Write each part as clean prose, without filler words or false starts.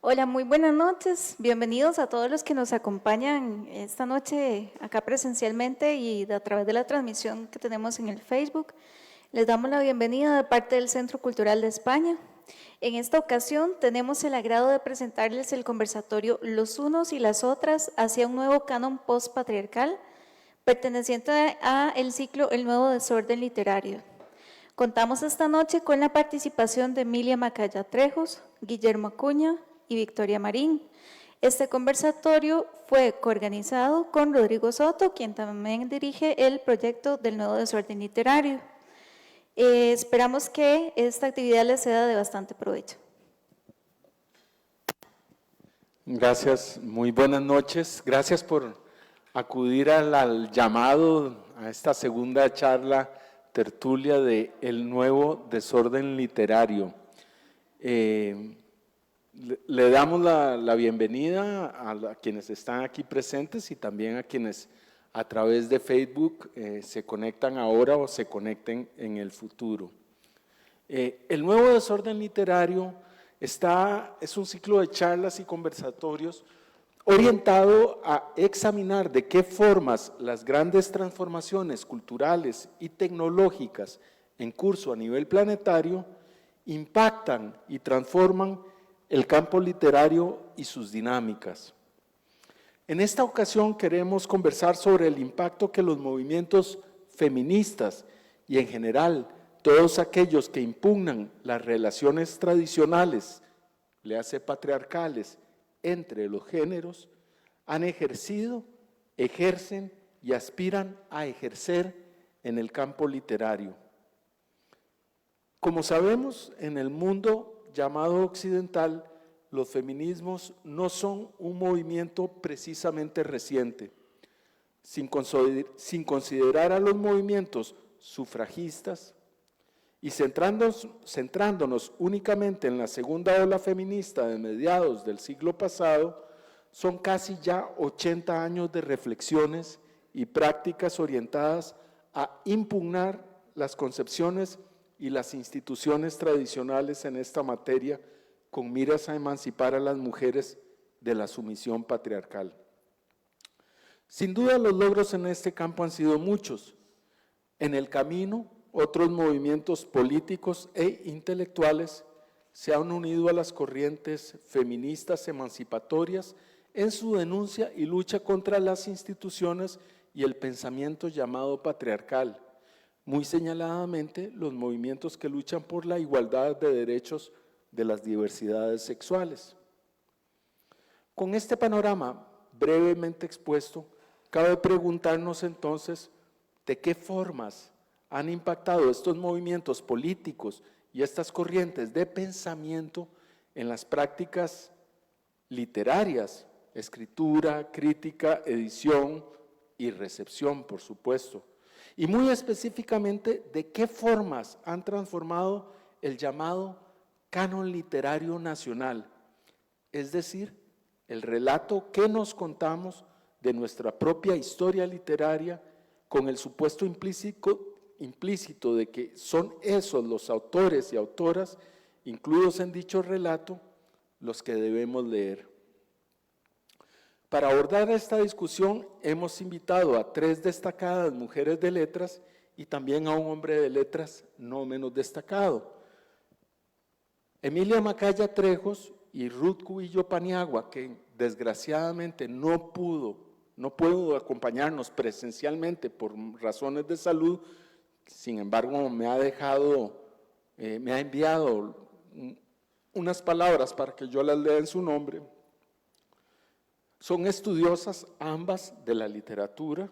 Hola, muy buenas noches. Bienvenidos a todos los que nos acompañan esta noche acá presencialmente y a través de la transmisión que tenemos en el Facebook. Les damos la bienvenida de parte del Centro Cultural de España. En esta ocasión tenemos el agrado de presentarles el conversatorio Los unos y las otras hacia un nuevo canon post-patriarcal, perteneciente a el ciclo El Nuevo Desorden Literario. Contamos esta noche con la participación de Emilia Macaya Trejos, Guillermo Acuña y Victoria Marín. Este conversatorio fue coorganizado con Rodrigo Soto, quien también dirige el proyecto del Nuevo Desorden Literario. Esperamos que esta actividad les sea de bastante provecho. Gracias, muy buenas noches. Gracias por acudir al llamado a esta segunda charla tertulia de El Nuevo Desorden Literario. Le damos la bienvenida a quienes están aquí presentes y también a quienes a través de Facebook se conectan ahora o se conecten en el futuro. El Nuevo Desorden Literario es un ciclo de charlas y conversatorios orientado a examinar de qué formas las grandes transformaciones culturales y tecnológicas en curso a nivel planetario impactan y transforman el campo literario y sus dinámicas. En esta ocasión queremos conversar sobre el impacto que los movimientos feministas y en general todos aquellos que impugnan las relaciones tradicionales, le hace patriarcales, entre los géneros, han ejercido, ejercen y aspiran a ejercer en el campo literario. Como sabemos, en el mundo llamado occidental, los feminismos no son un movimiento precisamente reciente. Sin considerar a los movimientos sufragistas y centrándonos únicamente en la segunda ola feminista de mediados del siglo pasado, son casi ya 80 años de reflexiones y prácticas orientadas a impugnar las concepciones y las instituciones tradicionales en esta materia con miras a emancipar a las mujeres de la sumisión patriarcal. Sin duda los logros en este campo han sido muchos. En el camino, otros movimientos políticos e intelectuales se han unido a las corrientes feministas emancipatorias en su denuncia y lucha contra las instituciones y el pensamiento llamado patriarcal, muy señaladamente los movimientos que luchan por la igualdad de derechos de las diversidades sexuales. Con este panorama brevemente expuesto, cabe preguntarnos entonces de qué formas han impactado estos movimientos políticos y estas corrientes de pensamiento en las prácticas literarias, escritura, crítica, edición y recepción, por supuesto. Y muy específicamente, de qué formas han transformado el llamado canon literario nacional, es decir, el relato que nos contamos de nuestra propia historia literaria con el supuesto implícito de que son esos los autores y autoras incluidos en dicho relato los que debemos leer. Para abordar esta discusión hemos invitado a 3 destacadas mujeres de letras y también a un hombre de letras no menos destacado. Emilia Macaya Trejos y Ruth Cubillo Paniagua, que desgraciadamente no pudo acompañarnos presencialmente por razones de salud, sin embargo me ha enviado unas palabras para que yo las lea en su nombre. Son estudiosas ambas de la literatura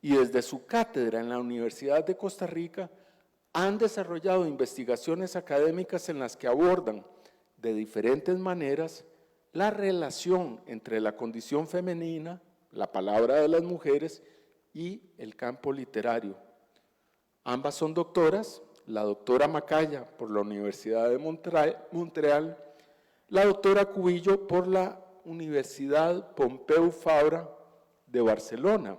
y desde su cátedra en la Universidad de Costa Rica han desarrollado investigaciones académicas en las que abordan de diferentes maneras la relación entre la condición femenina, la palabra de las mujeres y el campo literario. Ambas son doctoras, la doctora Macaya por la Universidad de Montreal, la doctora Cubillo por la Universidad Pompeu Fabra de Barcelona.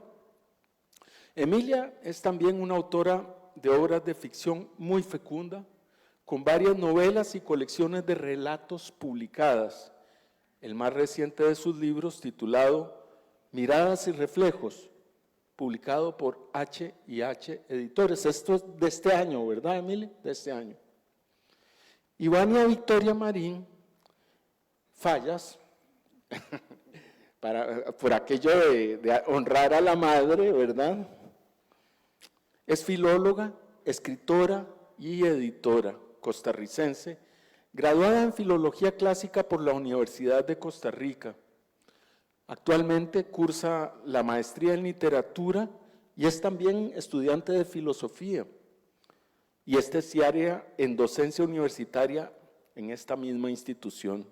Emilia es también una autora de obras de ficción muy fecunda, con varias novelas y colecciones de relatos publicadas. El más reciente de sus libros, titulado Miradas y Reflejos, publicado por H&H Editores. Esto es de este año, ¿verdad, Emilia? De este año. Ivania Victoria Marín Fallas, por aquello de honrar a la madre, ¿verdad? Es filóloga, escritora y editora costarricense, graduada en Filología Clásica por la Universidad de Costa Rica. Actualmente cursa la maestría en Literatura y es también estudiante de Filosofía y es terciaria en docencia universitaria en esta misma institución.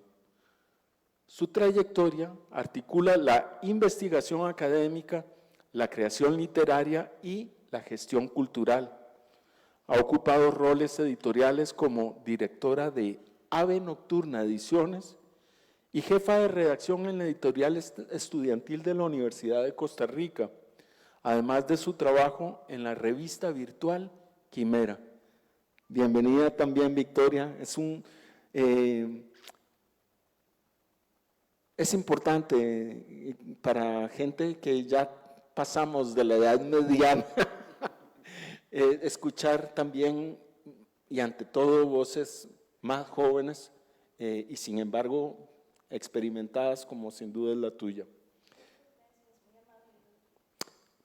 Su trayectoria articula la investigación académica, la creación literaria y la gestión cultural. Ha ocupado roles editoriales como directora de Ave Nocturna Ediciones y jefa de redacción en la editorial estudiantil de la Universidad de Costa Rica, además de su trabajo en la revista virtual Quimera. Bienvenida también, Victoria. Es importante para gente que ya pasamos de la edad mediana escuchar también y ante todo voces más jóvenes y sin embargo experimentadas como sin duda es la tuya.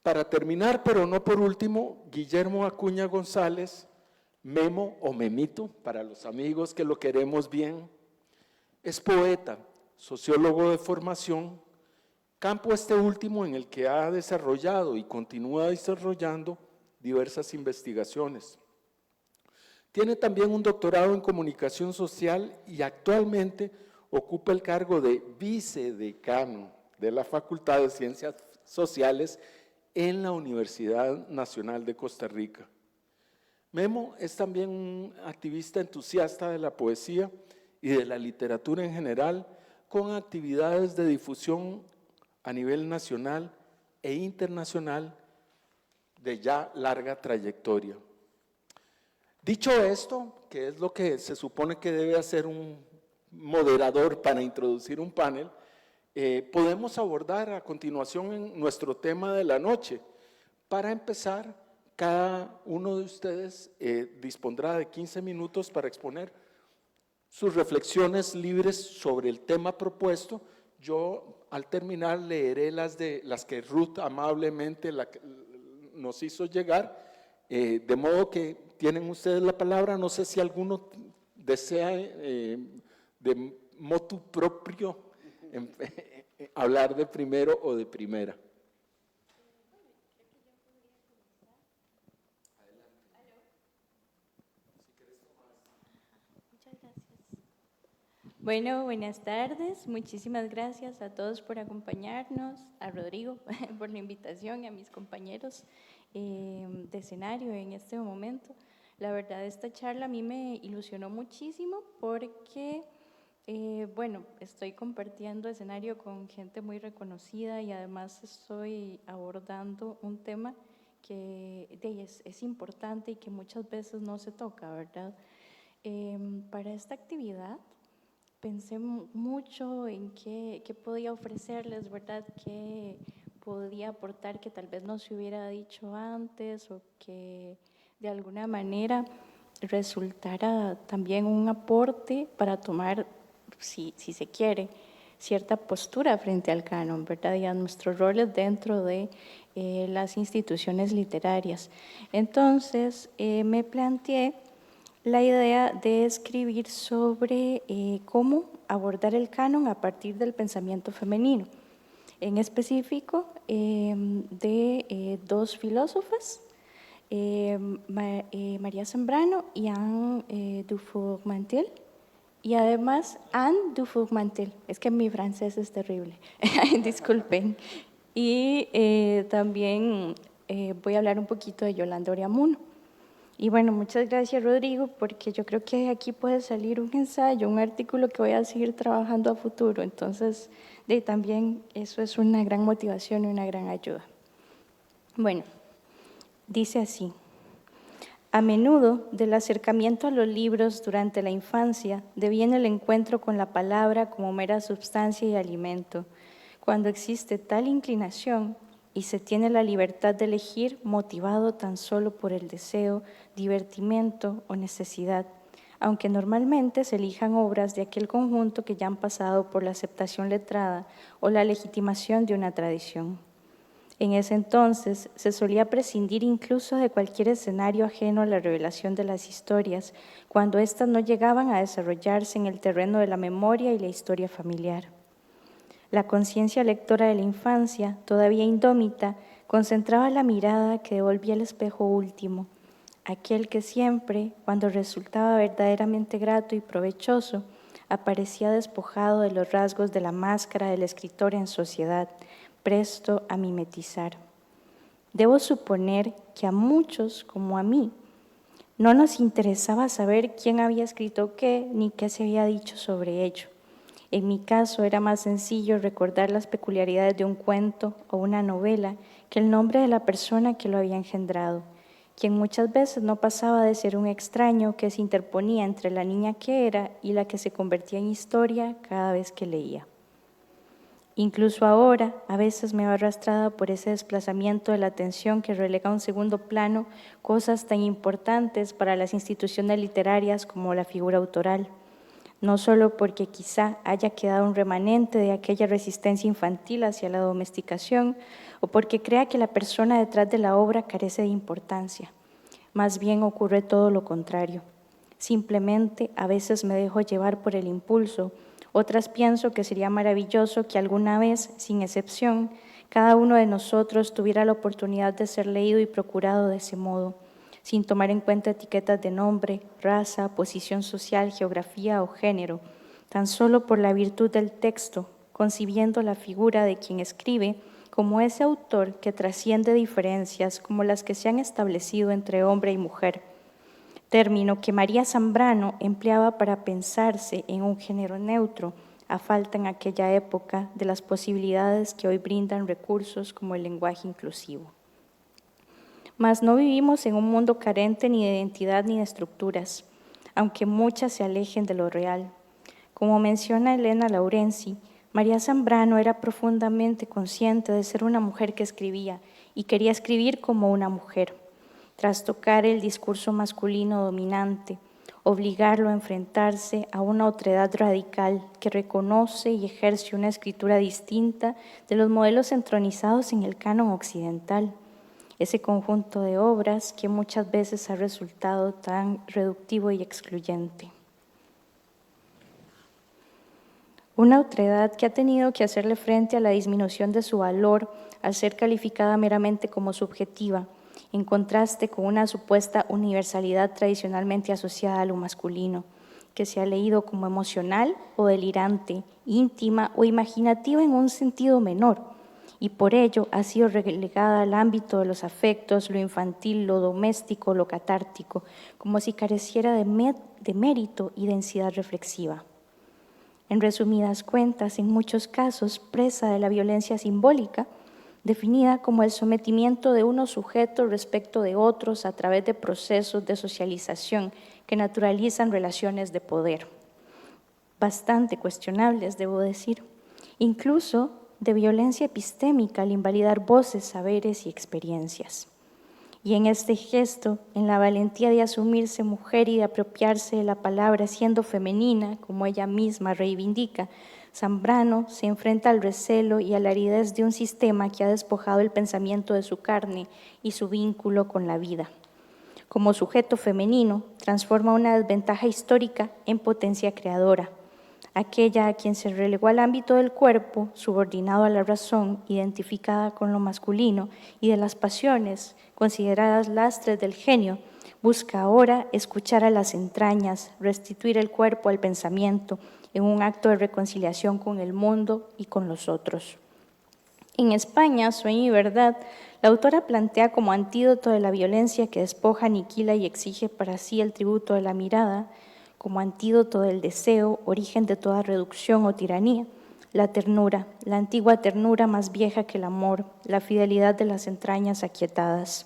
Para terminar, pero no por último, Guillermo Acuña González, Memo o Memito, para los amigos que lo queremos bien, es poeta, sociólogo de formación, campo este último en el que ha desarrollado y continúa desarrollando diversas investigaciones. Tiene también un doctorado en comunicación social y actualmente ocupa el cargo de vicedecano de la Facultad de Ciencias Sociales en la Universidad Nacional de Costa Rica. Memo es también un activista entusiasta de la poesía y de la literatura en general, con actividades de difusión a nivel nacional e internacional de ya larga trayectoria. Dicho esto, que es lo que se supone que debe hacer un moderador para introducir un panel, podemos abordar a continuación en nuestro tema de la noche. Para empezar, cada uno de ustedes dispondrá de 15 minutos para exponer sus reflexiones libres sobre el tema propuesto. Yo, al terminar, leeré las que Ruth amablemente nos hizo llegar, de modo que tienen ustedes la palabra. No sé si alguno desea de motu propio hablar de primero o de primera. Bueno, buenas tardes. Muchísimas gracias a todos por acompañarnos, a Rodrigo por la invitación y a mis compañeros de escenario en este momento. La verdad, esta charla a mí me ilusionó muchísimo porque, bueno, estoy compartiendo escenario con gente muy reconocida y además estoy abordando un tema que es importante y que muchas veces no se toca, ¿verdad? Para esta actividad pensé mucho en qué podía ofrecerles, ¿verdad? Qué podía aportar que tal vez no se hubiera dicho antes o que de alguna manera resultara también un aporte para tomar, si se quiere, cierta postura frente al canon, ¿verdad? Y a nuestros roles dentro de las instituciones literarias. Entonces, me planteé la idea de escribir sobre cómo abordar el canon a partir del pensamiento femenino, en específico de dos filósofas, María Zambrano y Anne Dufour-Mantel, y además Anne Dufour-Mantel, es que mi francés es terrible, disculpen, y también voy a hablar un poquito de Yolanda Oriamuno. Y bueno, muchas gracias Rodrigo, porque yo creo que aquí puede salir un ensayo, un artículo que voy a seguir trabajando a futuro. Entonces, también eso es una gran motivación y una gran ayuda. Bueno, dice así: a menudo del acercamiento a los libros durante la infancia deviene el encuentro con la palabra como mera sustancia y alimento. Cuando existe tal inclinación y se tiene la libertad de elegir motivado tan solo por el deseo, divertimento o necesidad, aunque normalmente se elijan obras de aquel conjunto que ya han pasado por la aceptación letrada o la legitimación de una tradición. En ese entonces se solía prescindir incluso de cualquier escenario ajeno a la revelación de las historias, cuando éstas no llegaban a desarrollarse en el terreno de la memoria y la historia familiar. La conciencia lectora de la infancia, todavía indómita, concentraba la mirada que devolvía el espejo último, aquel que siempre, cuando resultaba verdaderamente grato y provechoso, aparecía despojado de los rasgos de la máscara del escritor en sociedad, presto a mimetizar. Debo suponer que a muchos, como a mí, no nos interesaba saber quién había escrito qué ni qué se había dicho sobre ello. En mi caso era más sencillo recordar las peculiaridades de un cuento o una novela que el nombre de la persona que lo había engendrado, quien muchas veces no pasaba de ser un extraño que se interponía entre la niña que era y la que se convertía en historia cada vez que leía. Incluso ahora, a veces me veo arrastrada por ese desplazamiento de la atención que relega a un segundo plano cosas tan importantes para las instituciones literarias como la figura autoral. No solo porque quizá haya quedado un remanente de aquella resistencia infantil hacia la domesticación o porque crea que la persona detrás de la obra carece de importancia. Más bien ocurre todo lo contrario. Simplemente a veces me dejo llevar por el impulso, otras pienso que sería maravilloso que alguna vez, sin excepción, cada uno de nosotros tuviera la oportunidad de ser leído y procurado de ese modo, sin tomar en cuenta etiquetas de nombre, raza, posición social, geografía o género, tan solo por la virtud del texto, concibiendo la figura de quien escribe como ese autor que trasciende diferencias como las que se han establecido entre hombre y mujer, término que María Zambrano empleaba para pensarse en un género neutro, a falta en aquella época de las posibilidades que hoy brindan recursos como el lenguaje inclusivo. Mas no vivimos en un mundo carente ni de identidad ni de estructuras, aunque muchas se alejen de lo real. Como menciona Elena Laurenzi, María Zambrano era profundamente consciente de ser una mujer que escribía y quería escribir como una mujer, trastocar el discurso masculino dominante, obligarlo a enfrentarse a una otredad radical que reconoce y ejerce una escritura distinta de los modelos entronizados en el canon occidental. Ese conjunto de obras que muchas veces ha resultado tan reductivo y excluyente. Una otredad que ha tenido que hacerle frente a la disminución de su valor al ser calificada meramente como subjetiva, en contraste con una supuesta universalidad tradicionalmente asociada a lo masculino, que se ha leído como emocional o delirante, íntima o imaginativa en un sentido menor, y por ello ha sido relegada al ámbito de los afectos, lo infantil, lo doméstico, lo catártico, como si careciera de mérito y densidad reflexiva. En resumidas cuentas, en muchos casos, presa de la violencia simbólica, definida como el sometimiento de unos sujetos respecto de otros a través de procesos de socialización que naturalizan relaciones de poder. Bastante cuestionables, debo decir, incluso de violencia epistémica al invalidar voces, saberes y experiencias. Y en este gesto, en la valentía de asumirse mujer y de apropiarse de la palabra siendo femenina, como ella misma reivindica, Zambrano se enfrenta al recelo y a la aridez de un sistema que ha despojado el pensamiento de su carne y su vínculo con la vida. Como sujeto femenino, transforma una desventaja histórica en potencia creadora, aquella a quien se relegó al ámbito del cuerpo, subordinado a la razón, identificada con lo masculino y de las pasiones, consideradas lastres del genio, busca ahora escuchar a las entrañas, restituir el cuerpo al pensamiento en un acto de reconciliación con el mundo y con los otros. En España, Sueño y Verdad, la autora plantea como antídoto de la violencia que despoja, aniquila y exige para sí el tributo de la mirada, como antídoto del deseo, origen de toda reducción o tiranía, la ternura, la antigua ternura más vieja que el amor, la fidelidad de las entrañas aquietadas.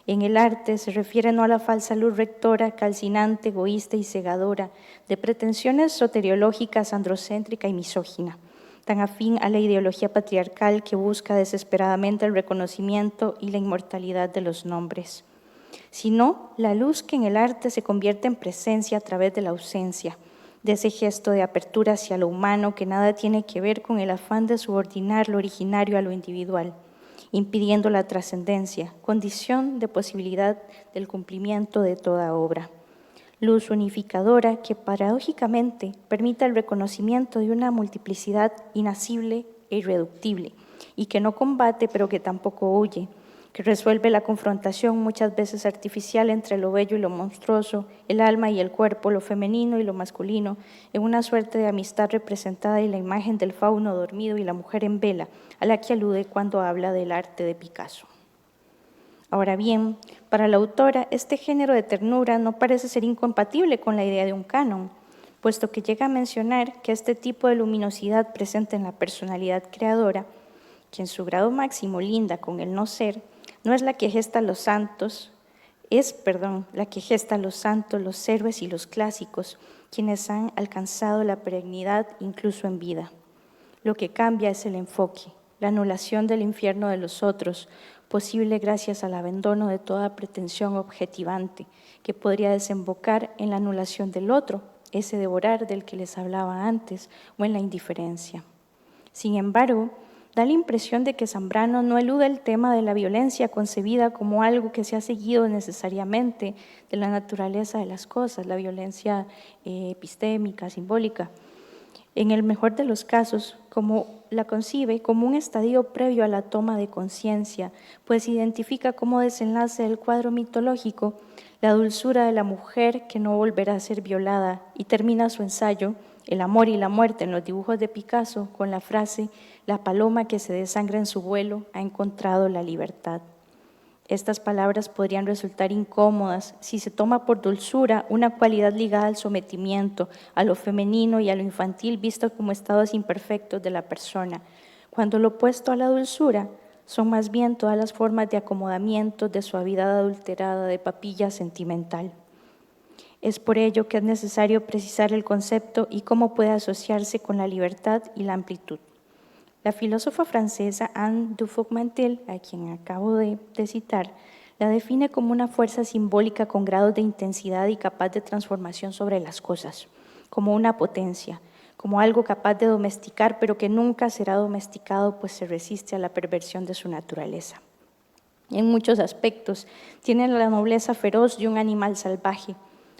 En el arte se refiere no a la falsa luz rectora, calcinante, egoísta y cegadora, de pretensiones soteriológicas, androcéntrica y misógina, tan afín a la ideología patriarcal que busca desesperadamente el reconocimiento y la inmortalidad de los nombres, sino la luz que en el arte se convierte en presencia a través de la ausencia, de ese gesto de apertura hacia lo humano que nada tiene que ver con el afán de subordinar lo originario a lo individual, impidiendo la trascendencia, condición de posibilidad del cumplimiento de toda obra. Luz unificadora que paradójicamente permite el reconocimiento de una multiplicidad inacible e irreductible y que no combate pero que tampoco huye, que resuelve la confrontación muchas veces artificial entre lo bello y lo monstruoso, el alma y el cuerpo, lo femenino y lo masculino, en una suerte de amistad representada en la imagen del fauno dormido y la mujer en vela, a la que alude cuando habla del arte de Picasso. Ahora bien, para la autora, este género de ternura no parece ser incompatible con la idea de un canon, puesto que llega a mencionar que este tipo de luminosidad presente en la personalidad creadora, que en su grado máximo linda con el no ser, no es la que gesta los santos, la que gesta los santos, los héroes y los clásicos, quienes han alcanzado la perennidad incluso en vida. Lo que cambia es el enfoque, la anulación del infierno de los otros, posible gracias al abandono de toda pretensión objetivante, que podría desembocar en la anulación del otro, ese devorar del que les hablaba antes, o en la indiferencia. Sin embargo, da la impresión de que Zambrano no elude el tema de la violencia concebida como algo que se ha seguido necesariamente de la naturaleza de las cosas, la violencia epistémica, simbólica. En el mejor de los casos, como la concibe como un estadio previo a la toma de conciencia, pues identifica como desenlace del cuadro mitológico la dulzura de la mujer que no volverá a ser violada y termina su ensayo, El amor y la muerte en los dibujos de Picasso, con la frase «La paloma que se desangra en su vuelo ha encontrado la libertad». Estas palabras podrían resultar incómodas si se toma por dulzura una cualidad ligada al sometimiento, a lo femenino y a lo infantil visto como estados imperfectos de la persona, cuando lo opuesto a la dulzura son más bien todas las formas de acomodamiento, de suavidad adulterada, de papilla sentimental. Es por ello que es necesario precisar el concepto y cómo puede asociarse con la libertad y la amplitud. La filósofa francesa Anne Dufour-Mantel, a quien acabo de citar, la define como una fuerza simbólica con grados de intensidad y capaz de transformación sobre las cosas, como una potencia, como algo capaz de domesticar, pero que nunca será domesticado, pues se resiste a la perversión de su naturaleza. En muchos aspectos, tiene la nobleza feroz de un animal salvaje.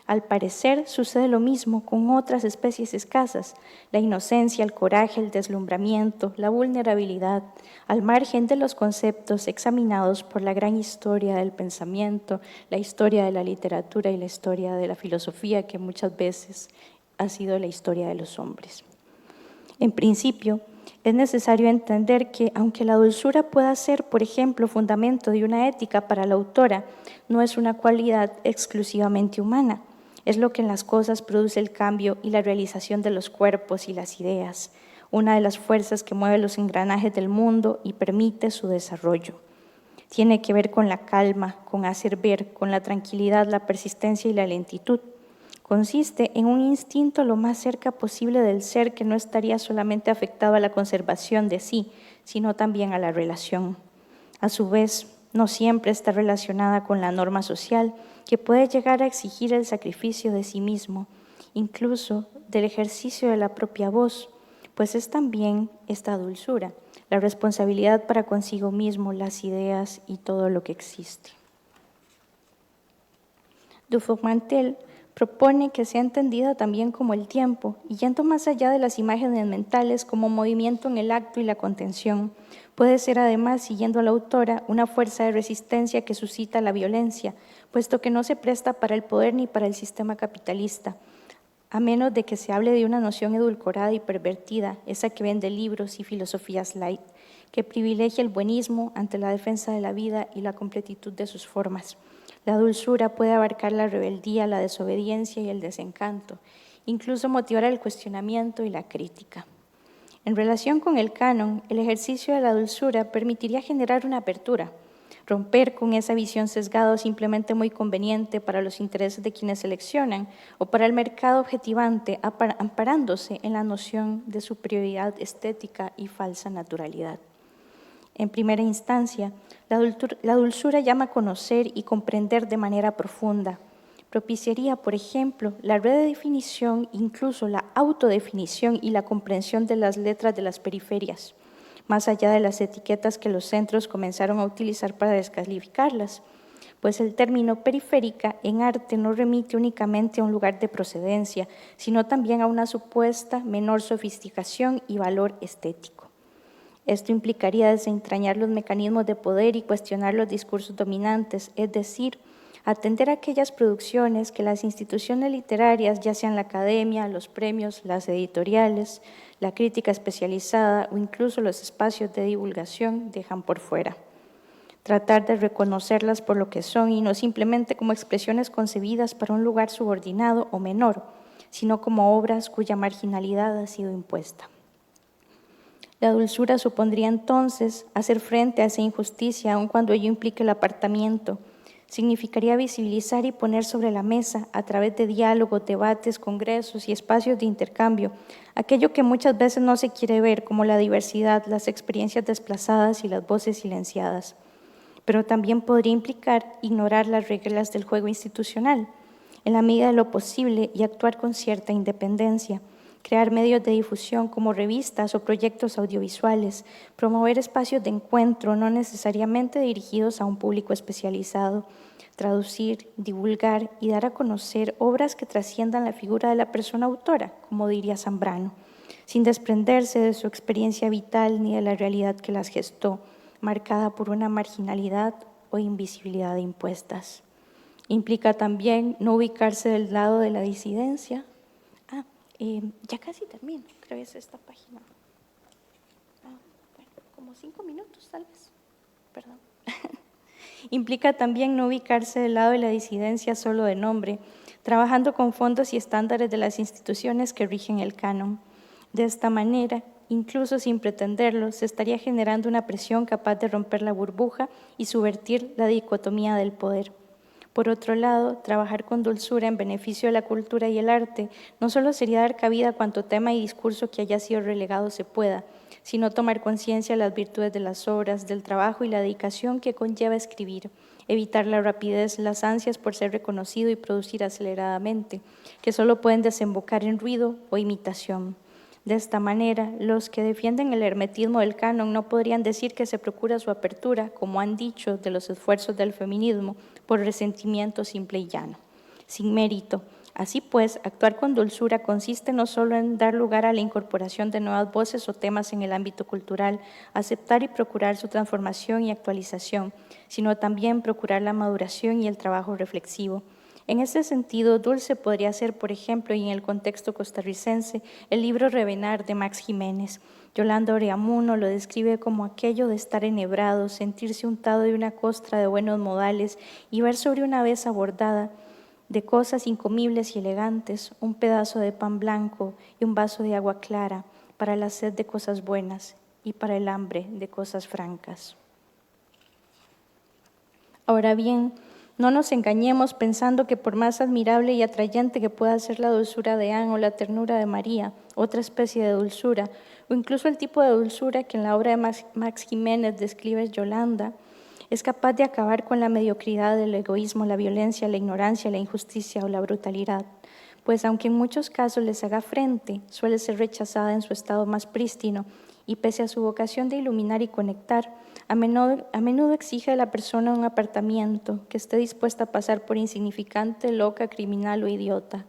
Al parecer, sucede lo mismo con otras especies escasas, la inocencia, el coraje, el deslumbramiento, la vulnerabilidad, al margen de los conceptos examinados por la gran historia del pensamiento, la historia de la literatura y la historia de la filosofía, que muchas veces ha sido la historia de los hombres. En principio, es necesario entender que, aunque la dulzura pueda ser, por ejemplo, fundamento de una ética para la autora, no es una cualidad exclusivamente humana. Es lo que en las cosas produce el cambio y la realización de los cuerpos y las ideas, una de las fuerzas que mueve los engranajes del mundo y permite su desarrollo. Tiene que ver con la calma, con hacer ver, con la tranquilidad, la persistencia y la lentitud. Consiste en un instinto lo más cerca posible del ser que no estaría solamente afectado a la conservación de sí, sino también a la relación. A su vez, no siempre está relacionada con la norma social, que puede llegar a exigir el sacrificio de sí mismo, incluso del ejercicio de la propia voz, pues es también esta dulzura, la responsabilidad para consigo mismo, las ideas y todo lo que existe. Dufour-Mantel propone que sea entendida también como el tiempo, y yendo más allá de las imágenes mentales como movimiento en el acto y la contención, puede ser además, siguiendo a la autora, una fuerza de resistencia que suscita la violencia, puesto que no se presta para el poder ni para el sistema capitalista. a menos de que se hable de una noción edulcorada y pervertida, esa que vende libros y filosofías light, que privilegia el buenismo ante la defensa de la vida y la completitud de sus formas. La dulzura puede abarcar la rebeldía, la desobediencia y el desencanto, incluso motivar el cuestionamiento y la crítica. En relación con el canon, el ejercicio de la dulzura permitiría generar una apertura, romper con esa visión sesgada o simplemente muy conveniente para los intereses de quienes seleccionan o para el mercado objetivante, amparándose en la noción de superioridad estética y falsa naturalidad. En primera instancia, la dulzura llama a conocer y comprender de manera profunda. Propiciaría, por ejemplo, la redefinición, incluso la autodefinición y la comprensión de las letras de las periferias, más allá de las etiquetas que los centros comenzaron a utilizar para descalificarlas, pues el término periférica en arte no remite únicamente a un lugar de procedencia, sino también a una supuesta menor sofisticación y valor estético. Esto implicaría desentrañar los mecanismos de poder y cuestionar los discursos dominantes, es decir, atender a aquellas producciones que las instituciones literarias, ya sean la academia, los premios, las editoriales, la crítica especializada o incluso los espacios de divulgación, dejan por fuera. Tratar de reconocerlas por lo que son y no simplemente como expresiones concebidas para un lugar subordinado o menor, sino como obras cuya marginalidad ha sido impuesta. La dulzura supondría entonces hacer frente a esa injusticia, aun cuando ello implique el apartamiento. Significaría visibilizar y poner sobre la mesa, a través de diálogos, debates, congresos y espacios de intercambio, aquello que muchas veces no se quiere ver, como la diversidad, las experiencias desplazadas y las voces silenciadas. Pero también podría implicar ignorar las reglas del juego institucional, en la medida de lo posible, y actuar con cierta independencia. Crear medios de difusión como revistas o proyectos audiovisuales, promover espacios de encuentro no necesariamente dirigidos a un público especializado, traducir, divulgar y dar a conocer obras que trasciendan la figura de la persona autora, como diría Zambrano, sin desprenderse de su experiencia vital ni de la realidad que las gestó, marcada por una marginalidad o invisibilidad impuestas. Implica también no ubicarse del lado de la disidencia. Ya casi termino, creo que es esta página. Bueno, como 5 minutos tal vez, perdón. Implica también no ubicarse del lado de la disidencia solo de nombre, trabajando con fondos y estándares de las instituciones que rigen el canon. De esta manera, incluso sin pretenderlo, se estaría generando una presión capaz de romper la burbuja y subvertir la dicotomía del poder. Por otro lado, trabajar con dulzura en beneficio de la cultura y el arte no solo sería dar cabida a cuanto tema y discurso que haya sido relegado se pueda, sino tomar conciencia de las virtudes de las obras, del trabajo y la dedicación que conlleva escribir, evitar la rapidez, las ansias por ser reconocido y producir aceleradamente, que solo pueden desembocar en ruido o imitación. De esta manera, los que defienden el hermetismo del canon no podrían decir que se procura su apertura, como han dicho, de los esfuerzos del feminismo, por resentimiento simple y llano, sin mérito. Así pues, actuar con dulzura consiste no solo en dar lugar a la incorporación de nuevas voces o temas en el ámbito cultural, aceptar y procurar su transformación y actualización, sino también procurar la maduración y el trabajo reflexivo. En ese sentido, dulce podría ser, por ejemplo, y en el contexto costarricense, el libro Revenar de Max Jiménez. Yolanda Oreamuno lo describe como aquello de estar enhebrado, sentirse untado de una costra de buenos modales y ver sobre una mesa bordada de cosas incomibles y elegantes, un pedazo de pan blanco y un vaso de agua clara para la sed de cosas buenas y para el hambre de cosas francas. Ahora bien, no nos engañemos pensando que por más admirable y atrayente que pueda ser la dulzura de Anne o la ternura de María, otra especie de dulzura, o incluso el tipo de dulzura que en la obra de Max Jiménez describe Yolanda, es capaz de acabar con la mediocridad, el egoísmo, la violencia, la ignorancia, la injusticia o la brutalidad, pues aunque en muchos casos les haga frente, suele ser rechazada en su estado más prístino y pese a su vocación de iluminar y conectar, a menudo exige de la persona un apartamiento, que esté dispuesta a pasar por insignificante, loca, criminal o idiota.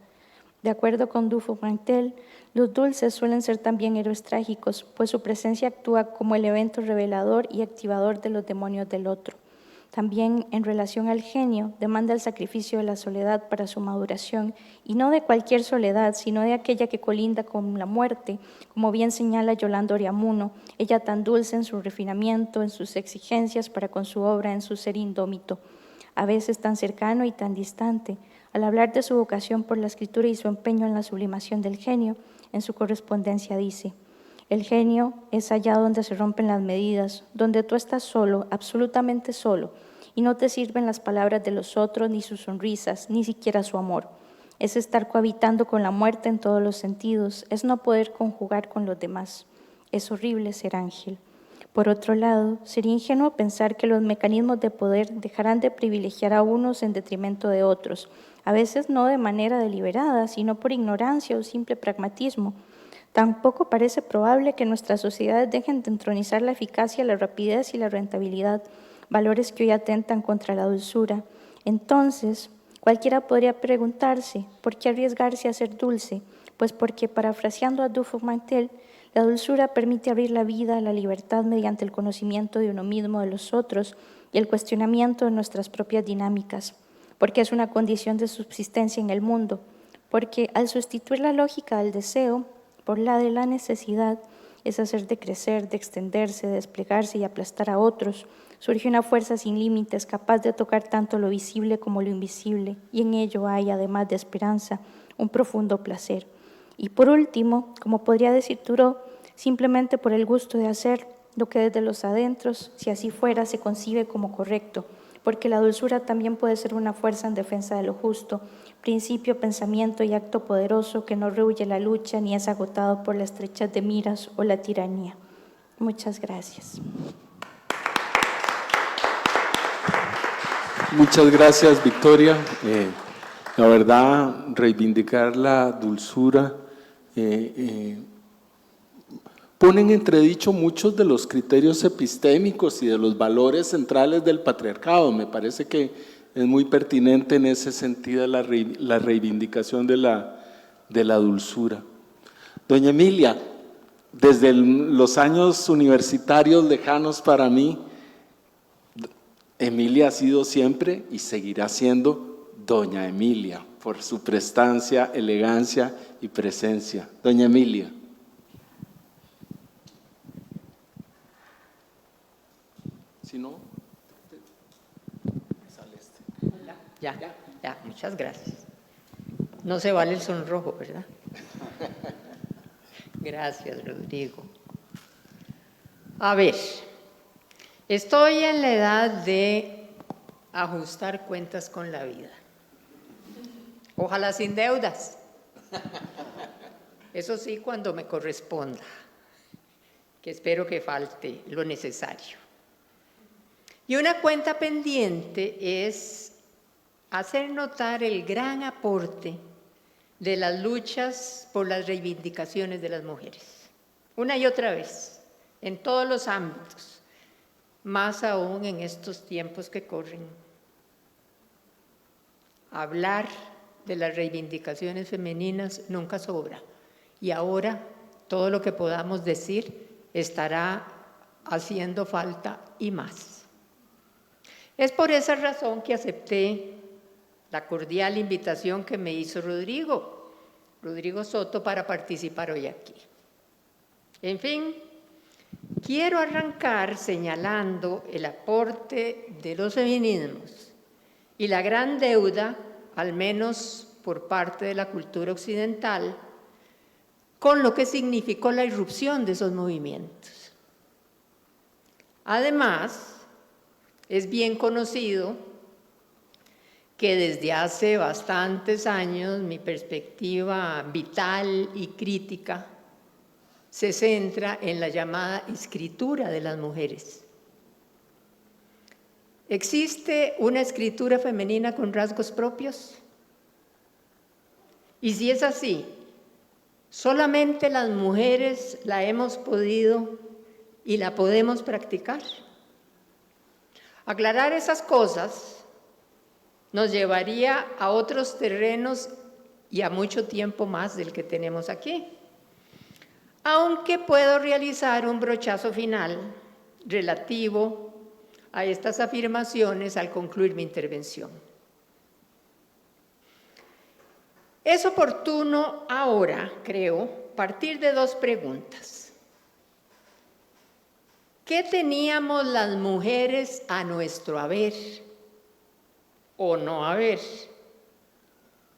De acuerdo con Dufour-Mantel, los dulces suelen ser también héroes trágicos, pues su presencia actúa como el evento revelador y activador de los demonios del otro. También en relación al genio, demanda el sacrificio de la soledad para su maduración, y no de cualquier soledad, sino de aquella que colinda con la muerte, como bien señala Yolanda Oriamuno, ella tan dulce en su refinamiento, en sus exigencias para con su obra, en su ser indómito, a veces tan cercano y tan distante. Al hablar de su vocación por la escritura y su empeño en la sublimación del genio, en su correspondencia dice: el genio es allá donde se rompen las medidas, donde tú estás solo, absolutamente solo, y no te sirven las palabras de los otros, ni sus sonrisas, ni siquiera su amor. Es estar cohabitando con la muerte en todos los sentidos, es no poder conjugar con los demás. Es horrible ser ángel. Por otro lado, sería ingenuo pensar que los mecanismos de poder dejarán de privilegiar a unos en detrimento de otros, a veces no de manera deliberada, sino por ignorancia o simple pragmatismo. Tampoco parece probable que nuestras sociedades dejen de entronizar la eficacia, la rapidez y la rentabilidad, valores que hoy atentan contra la dulzura. Entonces, cualquiera podría preguntarse, ¿por qué arriesgarse a ser dulce? Pues porque, parafraseando a Dufour-Mantel, la dulzura permite abrir la vida, la libertad mediante el conocimiento de uno mismo, de los otros y el cuestionamiento de nuestras propias dinámicas, porque es una condición de subsistencia en el mundo, porque al sustituir la lógica del deseo por la de la necesidad, es hacer de crecer, de extenderse, de desplegarse y aplastar a otros, surge una fuerza sin límites capaz de tocar tanto lo visible como lo invisible, y en ello hay, además de esperanza, un profundo placer. Y por último, como podría decir Thoreau, simplemente por el gusto de hacer lo que desde los adentros, si así fuera, se concibe como correcto, porque la dulzura también puede ser una fuerza en defensa de lo justo, principio, pensamiento y acto poderoso que no rehuye la lucha ni es agotado por la estrechez de miras o la tiranía. Muchas gracias. Muchas gracias, Victoria. La verdad, reivindicar la dulzura pone en entredicho muchos de los criterios epistémicos y de los valores centrales del patriarcado. Me parece que es muy pertinente en ese sentido la reivindicación de la dulzura. Doña Emilia, desde los años universitarios lejanos para mí, Emilia ha sido siempre y seguirá siendo Doña Emilia, por su prestancia, elegancia y presencia. Doña Emilia. Si no, sale este. Ya, muchas gracias. No se vale el sonrojo, ¿verdad? Gracias, Rodrigo. A ver, estoy en la edad de ajustar cuentas con la vida. Ojalá sin deudas. Eso sí, cuando me corresponda, que espero que falte lo necesario. Y una cuenta pendiente es hacer notar el gran aporte de las luchas por las reivindicaciones de las mujeres. Una y otra vez, en todos los ámbitos, más aún en estos tiempos que corren. Hablar de las reivindicaciones femeninas nunca sobra. Y ahora todo lo que podamos decir estará haciendo falta y más. Es por esa razón que acepté la cordial invitación que me hizo Rodrigo Soto, para participar hoy aquí. En fin, quiero arrancar señalando el aporte de los feminismos y la gran deuda, al menos por parte de la cultura occidental, con lo que significó la irrupción de esos movimientos. Además, es bien conocido que desde hace bastantes años mi perspectiva vital y crítica se centra en la llamada escritura de las mujeres. ¿Existe una escritura femenina con rasgos propios? Y si es así, ¿solamente las mujeres la hemos podido y la podemos practicar? Aclarar esas cosas nos llevaría a otros terrenos y a mucho tiempo más del que tenemos aquí. Aunque puedo realizar un brochazo final relativo a estas afirmaciones al concluir mi intervención. Es oportuno ahora, creo, partir de dos preguntas. ¿Qué teníamos las mujeres a nuestro haber o no haber?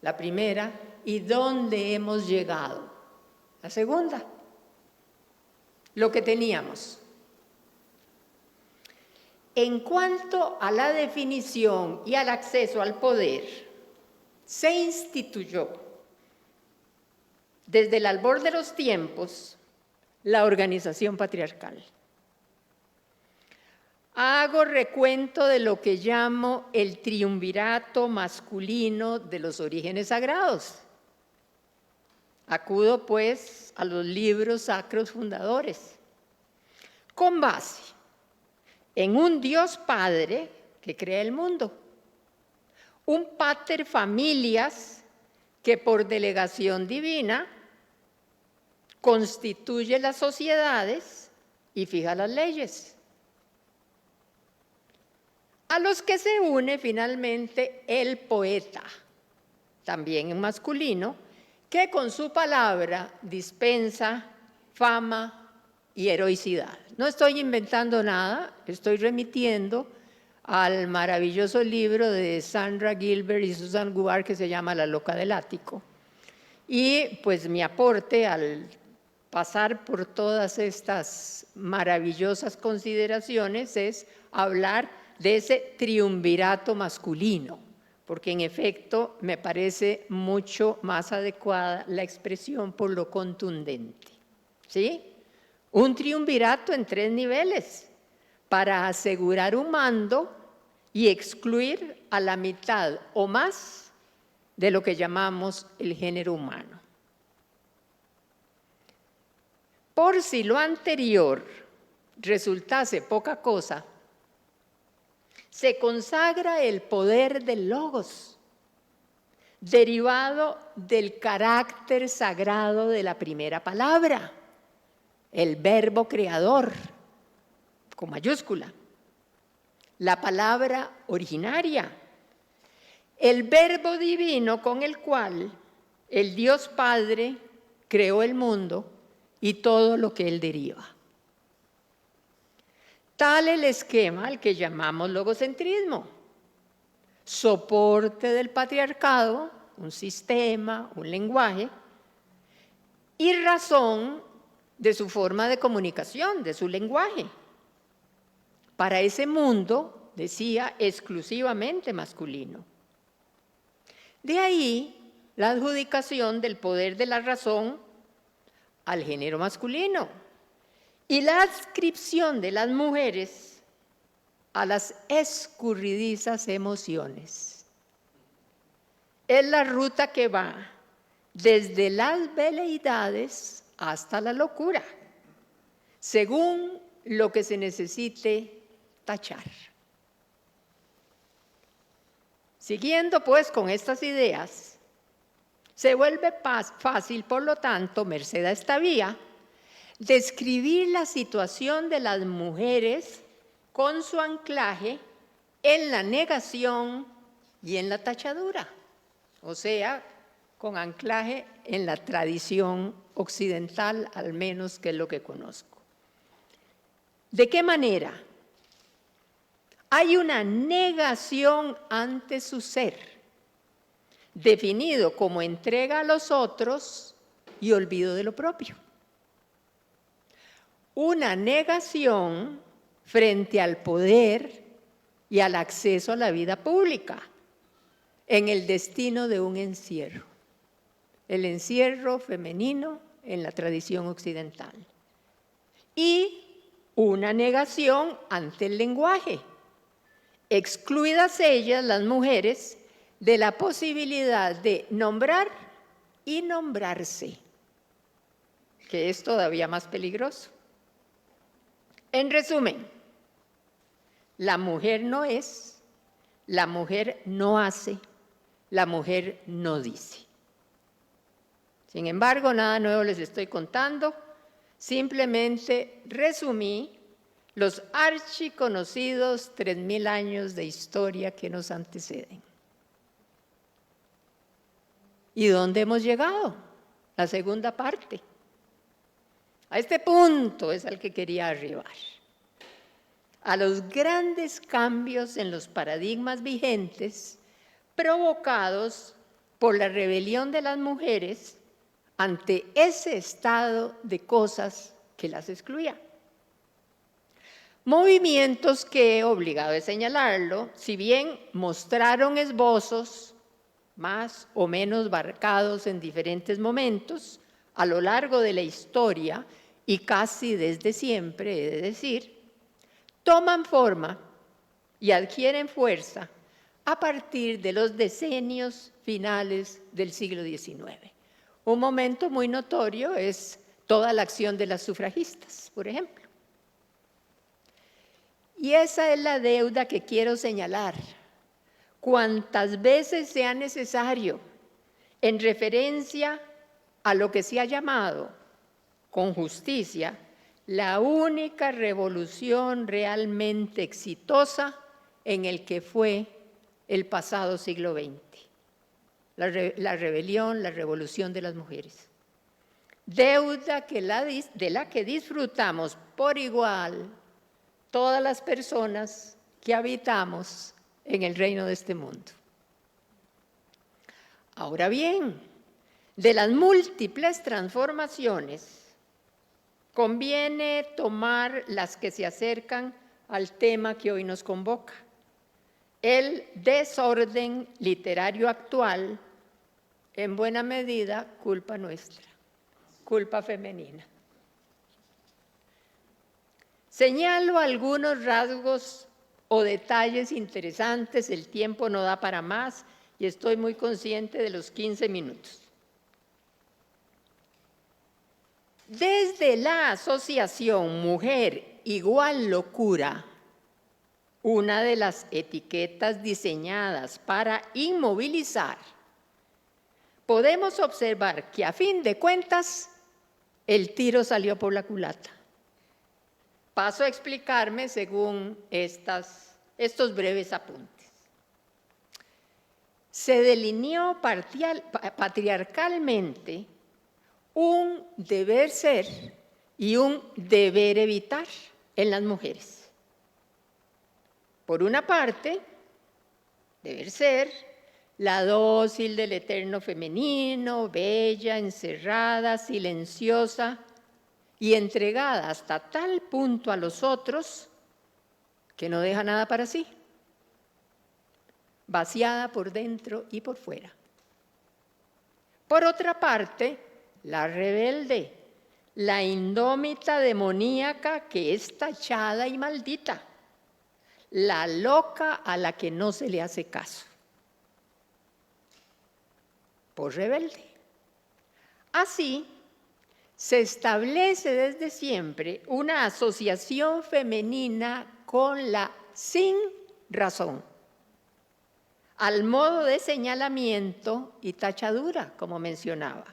La primera, ¿y dónde hemos llegado? La segunda, lo que teníamos. En cuanto a la definición y al acceso al poder, se instituyó desde el albor de los tiempos la organización patriarcal. Hago recuento de lo que llamo el triunvirato masculino de los orígenes sagrados. Acudo, pues, a los libros sacros fundadores, con base en un Dios Padre que crea el mundo, un pater familias que por delegación divina constituye las sociedades y fija las leyes, a los que se une finalmente el poeta, también en masculino, que con su palabra dispensa fama y heroicidad. No estoy inventando nada, estoy remitiendo al maravilloso libro de Sandra Gilbert y Susan Gubar que se llama La loca del ático. Y pues mi aporte al pasar por todas estas maravillosas consideraciones es hablar de ese triunvirato masculino, porque en efecto me parece mucho más adecuada la expresión por lo contundente. ¿Sí? Un triunvirato en 3 niveles para asegurar un mando y excluir a la mitad o más de lo que llamamos el género humano. Por si lo anterior resultase poca cosa, se consagra el poder del logos, derivado del carácter sagrado de la primera palabra, el verbo creador, con mayúscula, la palabra originaria, el verbo divino con el cual el Dios Padre creó el mundo y todo lo que él deriva. Tal el esquema al que llamamos logocentrismo, soporte del patriarcado, un sistema, un lenguaje, y razón de su forma de comunicación, de su lenguaje. Para ese mundo, decía, exclusivamente masculino. De ahí la adjudicación del poder de la razón al género masculino y la adscripción de las mujeres a las escurridizas emociones. Es la ruta que va desde las veleidades hasta la locura, según lo que se necesite tachar. Siguiendo pues con estas ideas, se vuelve fácil, por lo tanto, merced a esta vía, describir la situación de las mujeres con su anclaje en la negación y en la tachadura, o sea, con anclaje en la tradición occidental, al menos que es lo que conozco. ¿De qué manera? Hay una negación ante su ser, definido como entrega a los otros y olvido de lo propio. Una negación frente al poder y al acceso a la vida pública, en el destino de un encierro, el encierro femenino en la tradición occidental. Y una negación ante el lenguaje, excluidas ellas, las mujeres, de la posibilidad de nombrar y nombrarse, que es todavía más peligroso. En resumen, la mujer no es, la mujer no hace, la mujer no dice. Sin embargo, nada nuevo les estoy contando, simplemente resumí los archiconocidos 3000 años de historia que nos anteceden. ¿Y dónde hemos llegado? La segunda parte. A este punto es al que quería arribar. A los grandes cambios en los paradigmas vigentes provocados por la rebelión de las mujeres ante ese estado de cosas que las excluía. Movimientos que, obligado a señalarlo, si bien mostraron esbozos más o menos marcados en diferentes momentos a lo largo de la historia y casi desde siempre, he de decir, toman forma y adquieren fuerza a partir de los decenios finales del siglo XIX. Un momento muy notorio es toda la acción de las sufragistas, por ejemplo. Y esa es la deuda que quiero señalar. Cuantas veces sea necesario, en referencia a lo que se ha llamado, con justicia, la única revolución realmente exitosa en el que fue el pasado siglo XX. La rebelión, la revolución de las mujeres. Deuda de la que disfrutamos por igual todas las personas que habitamos en el reino de este mundo. Ahora bien, de las múltiples transformaciones, conviene tomar las que se acercan al tema que hoy nos convoca, el desorden literario actual, en buena medida culpa nuestra, culpa femenina. Señalo algunos rasgos o detalles interesantes, el tiempo no da para más y estoy muy consciente de los 15 minutos. Desde la asociación Mujer igual locura, una de las etiquetas diseñadas para inmovilizar, podemos observar que a fin de cuentas el tiro salió por la culata. Paso a explicarme según estos breves apuntes. Se delineó patriarcalmente un deber ser y un deber evitar en las mujeres. Por una parte, deber ser la dócil del eterno femenino, bella, encerrada, silenciosa y entregada hasta tal punto a los otros que no deja nada para sí, vaciada por dentro y por fuera. Por otra parte, la rebelde, la indómita demoníaca que es tachada y maldita, la loca a la que no se le hace caso, por rebelde. Así, se establece desde siempre una asociación femenina con la sin razón, al modo de señalamiento y tachadura, como mencionaba.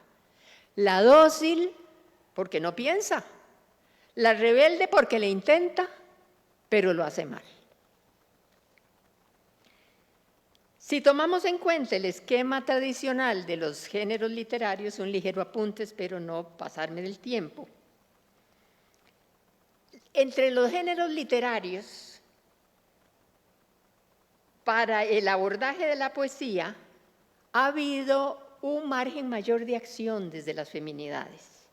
La dócil porque no piensa, la rebelde porque le intenta, pero lo hace mal. Si tomamos en cuenta el esquema tradicional de los géneros literarios, un ligero apunte, espero no pasarme del tiempo. Entre los géneros literarios, para el abordaje de la poesía, ha habido un margen mayor de acción desde las feminidades.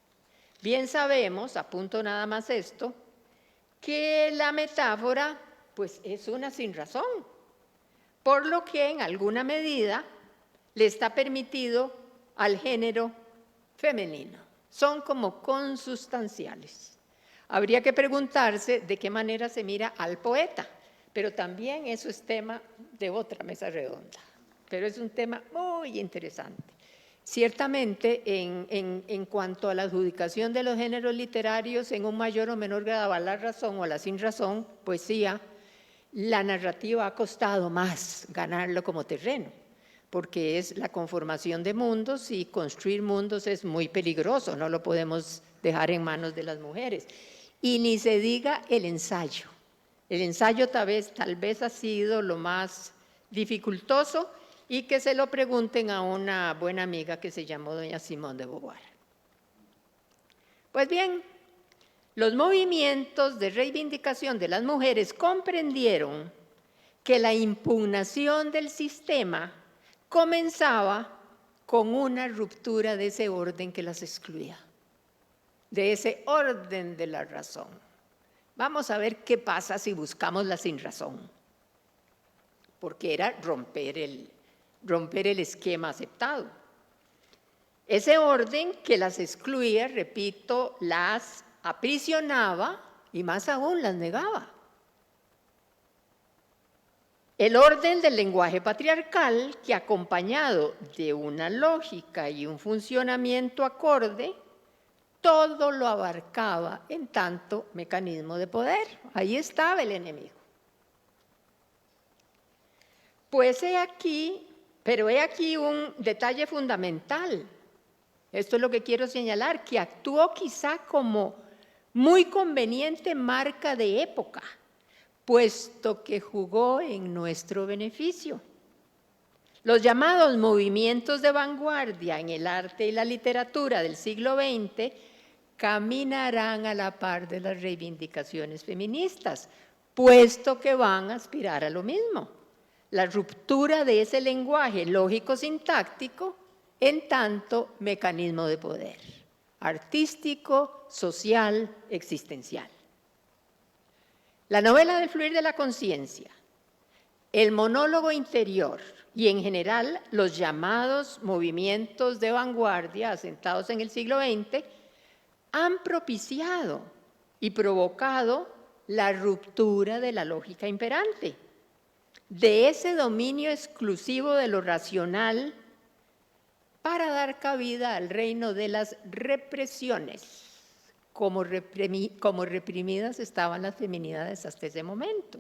Bien sabemos, apunto nada más esto, que la metáfora pues, es una sinrazón, por lo que en alguna medida le está permitido al género femenino. Son como consustanciales. Habría que preguntarse de qué manera se mira al poeta, pero también eso es tema de otra mesa redonda. Pero es un tema muy interesante. Ciertamente, en cuanto a la adjudicación de los géneros literarios, en un mayor o menor grado a la razón o a la sin razón, poesía, la narrativa ha costado más ganarlo como terreno, porque es la conformación de mundos y construir mundos es muy peligroso, no lo podemos dejar en manos de las mujeres. y ni se diga el ensayo. El ensayo tal vez ha sido lo más dificultoso, y que se lo pregunten a una buena amiga que se llamó doña Simone de Beauvoir. Pues bien, los movimientos de reivindicación de las mujeres comprendieron que la impugnación del sistema comenzaba con una ruptura de ese orden que las excluía, de ese orden de la razón. Vamos a ver qué pasa si buscamos la sinrazón, porque era romper el esquema aceptado. Ese orden que las excluía, repito, las aprisionaba y más aún las negaba. El orden del lenguaje patriarcal, que acompañado de una lógica y un funcionamiento acorde, todo lo abarcaba en tanto mecanismo de poder. Ahí estaba el enemigo. Pues he aquí un detalle fundamental. Esto es lo que quiero señalar, que actuó quizá como muy conveniente marca de época, puesto que jugó en nuestro beneficio. Los llamados movimientos de vanguardia en el arte y la literatura del siglo XX caminarán a la par de las reivindicaciones feministas, puesto que van a aspirar a lo mismo: la ruptura de ese lenguaje lógico-sintáctico en tanto mecanismo de poder, artístico, social, existencial. La novela del fluir de la conciencia, el monólogo interior y en general los llamados movimientos de vanguardia asentados en el siglo XX han propiciado y provocado la ruptura de la lógica imperante, de ese dominio exclusivo de lo racional para dar cabida al reino de las represiones, como reprimidas estaban las feminidades hasta ese momento,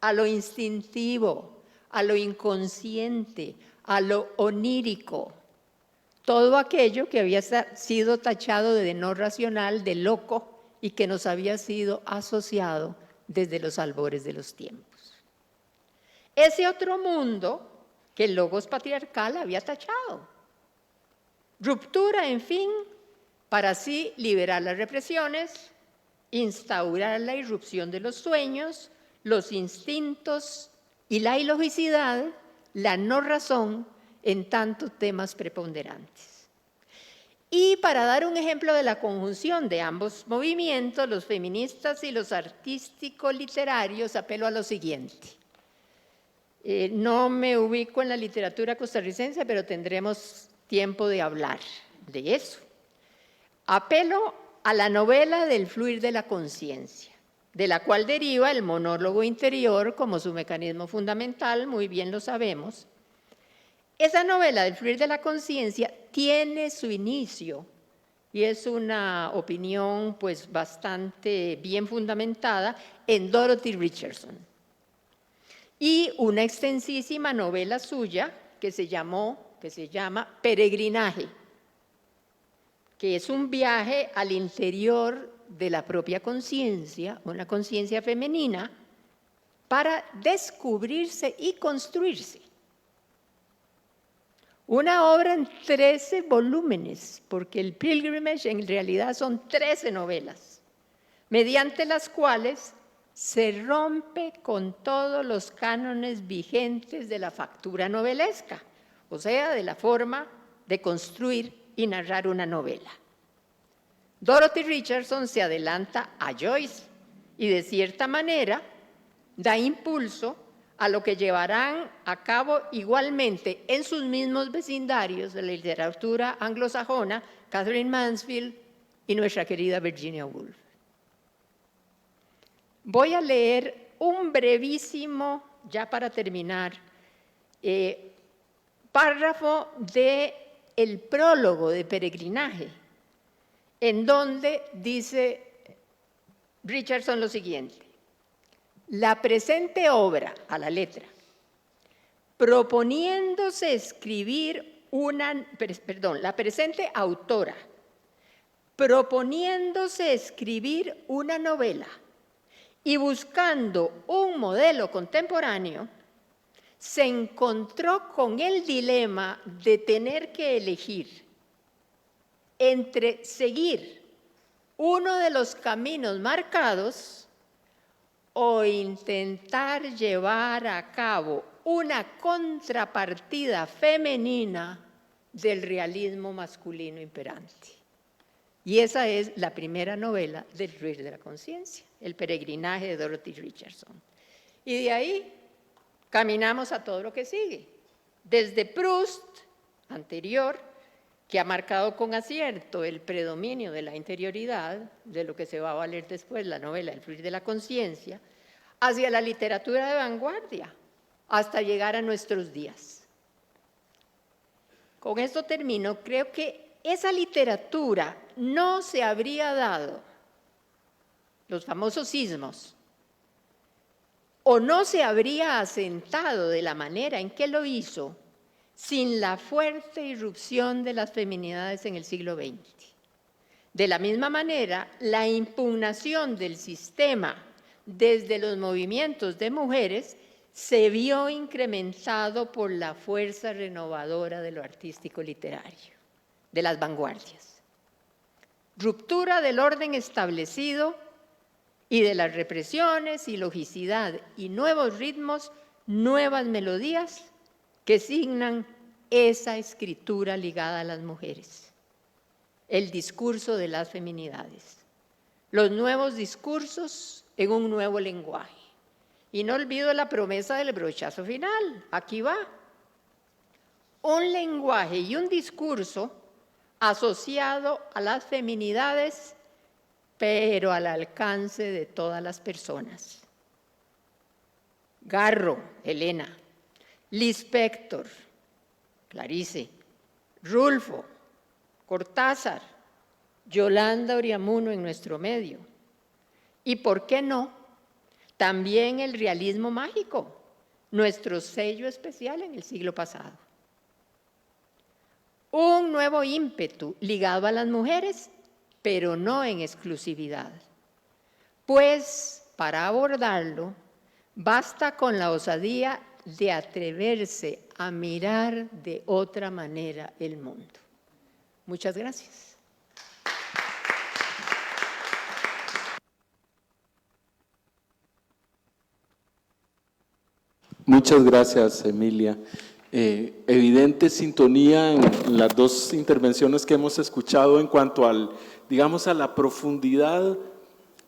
a lo instintivo, a lo inconsciente, a lo onírico, todo aquello que había sido tachado de no racional, de loco, y que nos había sido asociado desde los albores de los tiempos. Ese otro mundo que el logos patriarcal había tachado. Ruptura, en fin, para así liberar las represiones, instaurar la irrupción de los sueños, los instintos y la ilogicidad, la no razón, en tanto temas preponderantes. Y para dar un ejemplo de la conjunción de ambos movimientos, los feministas y los artístico-literarios, apelo a lo siguiente. No me ubico en la literatura costarricense, pero tendremos tiempo de hablar de eso. Apelo a la novela del fluir de la conciencia, de la cual deriva el monólogo interior como su mecanismo fundamental, muy bien lo sabemos. Esa novela del fluir de la conciencia tiene su inicio, y es una opinión pues bastante bien fundamentada, en Dorothy Richardson, y una extensísima novela suya que se llama Peregrinaje, que es un viaje al interior de la propia conciencia, una conciencia femenina, para descubrirse y construirse. Una obra en 13 volúmenes, porque el Pilgrimage en realidad son 13 novelas, mediante las cuales se rompe con todos los cánones vigentes de la factura novelesca, o sea, de la forma de construir y narrar una novela. Dorothy Richardson se adelanta a Joyce y de cierta manera da impulso a lo que llevarán a cabo igualmente en sus mismos vecindarios de la literatura anglosajona Catherine Mansfield y nuestra querida Virginia Woolf. Voy a leer un brevísimo, ya para terminar, párrafo del prólogo de Peregrinaje, en donde dice Richardson lo siguiente: la presente obra, a la letra, proponiéndose escribir la presente autora, proponiéndose escribir una novela y buscando un modelo contemporáneo, se encontró con el dilema de tener que elegir entre seguir uno de los caminos marcados o intentar llevar a cabo una contrapartida femenina del realismo masculino imperante. Y esa es la primera novela del Fluir de la Conciencia, El peregrinaje de Dorothy Richardson. Y de ahí caminamos a todo lo que sigue. Desde Proust, anterior, que ha marcado con acierto el predominio de la interioridad, de lo que se va a valer después la novela El Fluir de la Conciencia, hacia la literatura de vanguardia, hasta llegar a nuestros días. Con esto termino. Creo que esa literatura no se habría dado, los famosos sismos, o no se habría asentado de la manera en que lo hizo sin la fuerte irrupción de las feminidades en el siglo XX. De la misma manera, la impugnación del sistema desde los movimientos de mujeres se vio incrementado por la fuerza renovadora de lo artístico literario, de las vanguardias. Ruptura del orden establecido y de las represiones y logicidad y nuevos ritmos, nuevas melodías que signan esa escritura ligada a las mujeres. El discurso de las feminidades. Los nuevos discursos en un nuevo lenguaje. Y no olvido la promesa del brochazo final. Aquí va. Un lenguaje y un discurso asociado a las feminidades, pero al alcance de todas las personas. Garro, Elena. Lispector, Clarice. Rulfo, Cortázar, Yolanda Oriamuno en nuestro medio. Y ¿por qué no? También el realismo mágico, nuestro sello especial en el siglo pasado. Un nuevo ímpetu ligado a las mujeres, pero no en exclusividad. Pues para abordarlo, basta con la osadía de atreverse a mirar de otra manera el mundo. Muchas gracias. Muchas gracias, Emilia. Evidente sintonía en las dos intervenciones que hemos escuchado en cuanto al, digamos, a la profundidad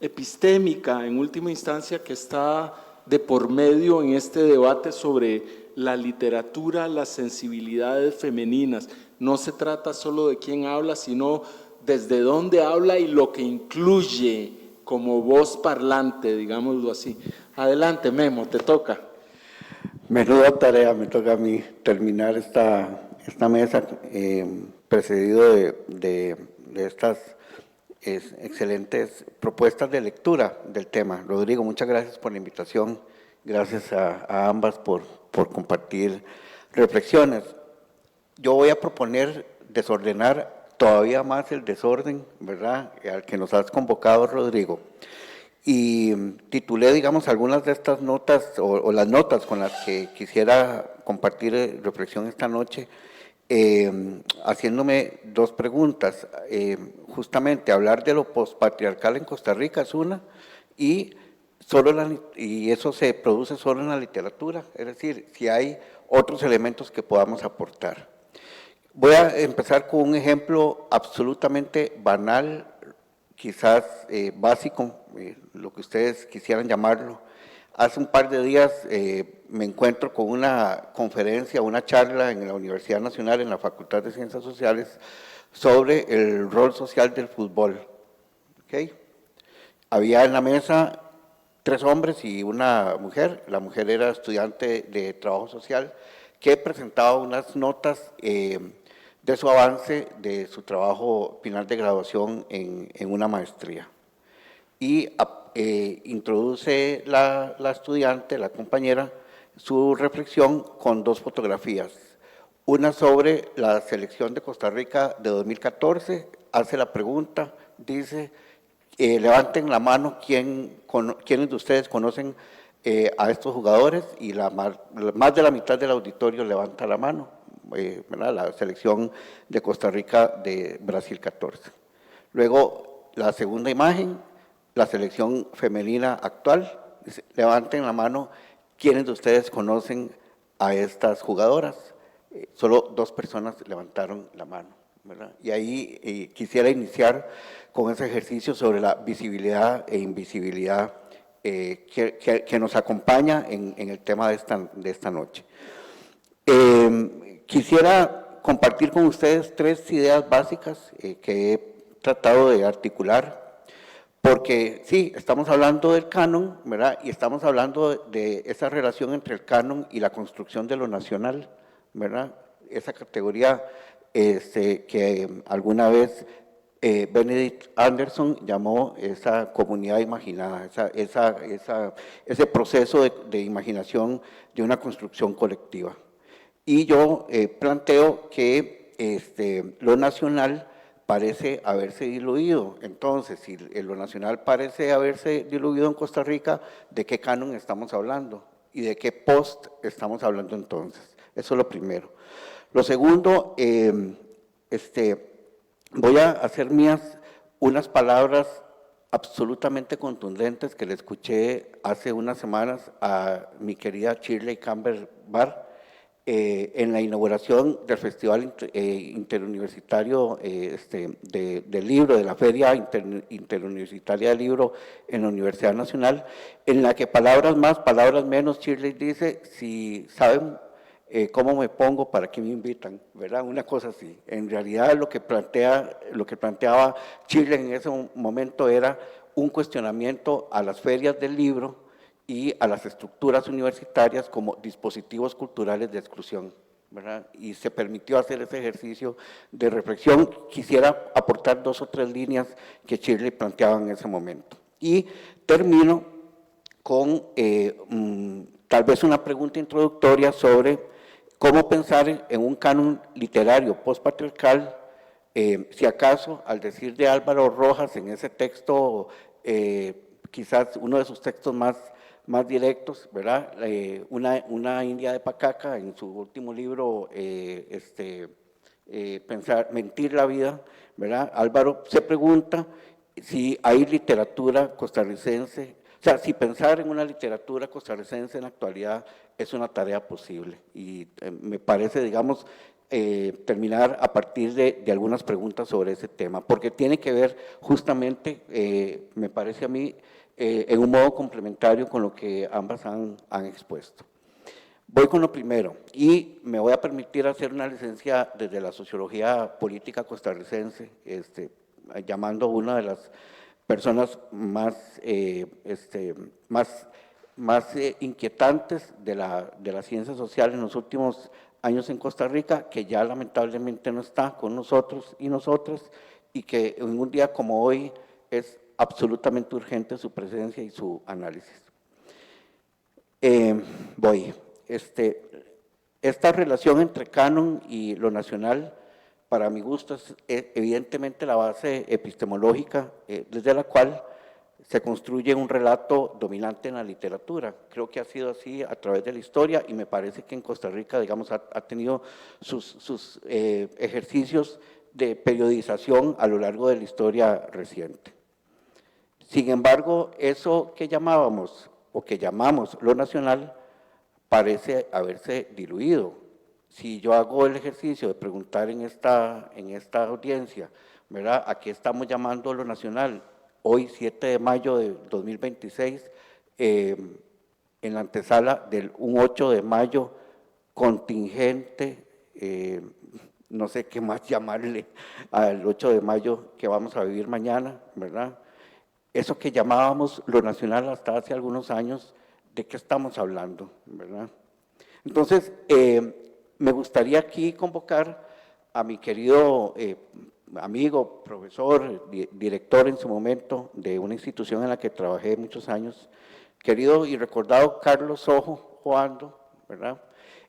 epistémica, en última instancia, que está de por medio en este debate sobre la literatura, las sensibilidades femeninas. No se trata solo de quién habla, sino desde dónde habla y lo que incluye como voz parlante, digámoslo así. Adelante, Memo, te toca. Menuda tarea me toca a mí terminar esta mesa, precedido de estas excelentes propuestas de lectura del tema. Rodrigo, muchas gracias por la invitación, gracias a ambas por compartir reflexiones. Yo voy a proponer desordenar todavía más el desorden, ¿verdad?, al que nos has convocado, Rodrigo. Y titulé, digamos, algunas de estas notas o las notas con las que quisiera compartir reflexión esta noche, haciéndome dos preguntas. Justamente hablar de lo pospatriarcal en Costa Rica es una, y eso se produce solo en la literatura, es decir, si hay otros elementos que podamos aportar. Voy a empezar con un ejemplo absolutamente banal, quizás básico, lo que ustedes quisieran llamarlo. Hace un par de días me encuentro con una conferencia, una charla en la Universidad Nacional, en la Facultad de Ciencias Sociales, sobre el rol social del fútbol. ¿Okay? Había en la mesa 3 hombres y una mujer. La mujer era estudiante de trabajo social que presentaba unas notas de su avance de su trabajo final de graduación en una maestría. Y introduce la estudiante, la compañera, su reflexión con 2 fotografías. Una sobre la selección de Costa Rica de 2014, hace la pregunta, dice, levanten la mano quiénes de ustedes conocen a estos jugadores, y más de la mitad del auditorio levanta la mano, ¿verdad? La selección de Costa Rica de Brasil 14. Luego, la segunda imagen, la selección femenina actual, dice, levanten la mano quiénes de ustedes conocen a estas jugadoras. Solo 2 personas levantaron la mano, ¿verdad? Y ahí quisiera iniciar con ese ejercicio sobre la visibilidad e invisibilidad que nos acompaña en el tema de esta noche. Quisiera compartir con ustedes 3 ideas básicas que he tratado de articular, porque sí, estamos hablando del canon, ¿verdad? Y estamos hablando de esa relación entre el canon y la construcción de lo nacional, ¿verdad? Esa categoría que alguna vez Benedict Anderson llamó esa comunidad imaginada, ese proceso de imaginación de una construcción colectiva. Y yo planteo que lo nacional parece haberse diluido. Entonces, si lo nacional parece haberse diluido en Costa Rica, ¿de qué canon estamos hablando? ¿Y de qué post estamos hablando entonces? Eso es lo primero. Lo segundo, voy a hacer mías unas palabras absolutamente contundentes que le escuché hace unas semanas a mi querida Shirley Campbell Barr en la inauguración del Festival Interuniversitario del Libro, de la Feria Interuniversitaria del Libro en la Universidad Nacional, en la que palabras más, palabras menos, Shirley dice, si saben cómo me pongo, ¿para qué me invitan? ¿Verdad? Una cosa así. En realidad lo que planteaba Shirley en ese momento era un cuestionamiento a las ferias del libro y a las estructuras universitarias como dispositivos culturales de exclusión, ¿verdad? Y se permitió hacer ese ejercicio de reflexión. Quisiera aportar 2 o 3 líneas que Shirley planteaba en ese momento. Y termino con tal vez una pregunta introductoria sobre cómo pensar en un canon literario postpatriarcal, si acaso, al decir de Álvaro Rojas en ese texto, quizás uno de sus textos más directos, ¿verdad? Una india de Pacaca, en su último libro, Mentir la vida, ¿verdad? Álvaro se pregunta si hay literatura costarricense, o sea, si pensar en una literatura costarricense en la actualidad es una tarea posible. Y me parece, digamos, terminar a partir de algunas preguntas sobre ese tema, porque tiene que ver justamente, me parece a mí, en un modo complementario con lo que ambas han expuesto. Voy con lo primero, y me voy a permitir hacer una licencia desde la sociología política costarricense, llamando a una de las personas más inquietantes de la ciencia social en los últimos años en Costa Rica, que ya lamentablemente no está con nosotros y nosotras, y que en un día como hoy es absolutamente urgente su presencia y su análisis. Esta relación entre canon y lo nacional, para mi gusto, es evidentemente la base epistemológica desde la cual se construye un relato dominante en la literatura. Creo que ha sido así a través de la historia, y me parece que en Costa Rica, digamos, ha tenido sus ejercicios de periodización a lo largo de la historia reciente. Sin embargo, eso que llamábamos o que llamamos lo nacional parece haberse diluido. Si yo hago el ejercicio de preguntar en esta audiencia, ¿verdad?, ¿a qué estamos llamando lo nacional? Hoy, 7 de mayo de 2026, en la antesala del un 8 de mayo contingente, no sé qué más llamarle al 8 de mayo que vamos a vivir mañana, ¿verdad? Eso que llamábamos lo nacional hasta hace algunos años, ¿de qué estamos hablando, verdad? Entonces, me gustaría aquí convocar a mi querido amigo, profesor, director en su momento de una institución en la que trabajé muchos años, querido y recordado Carlos Ojo Joando, ¿verdad?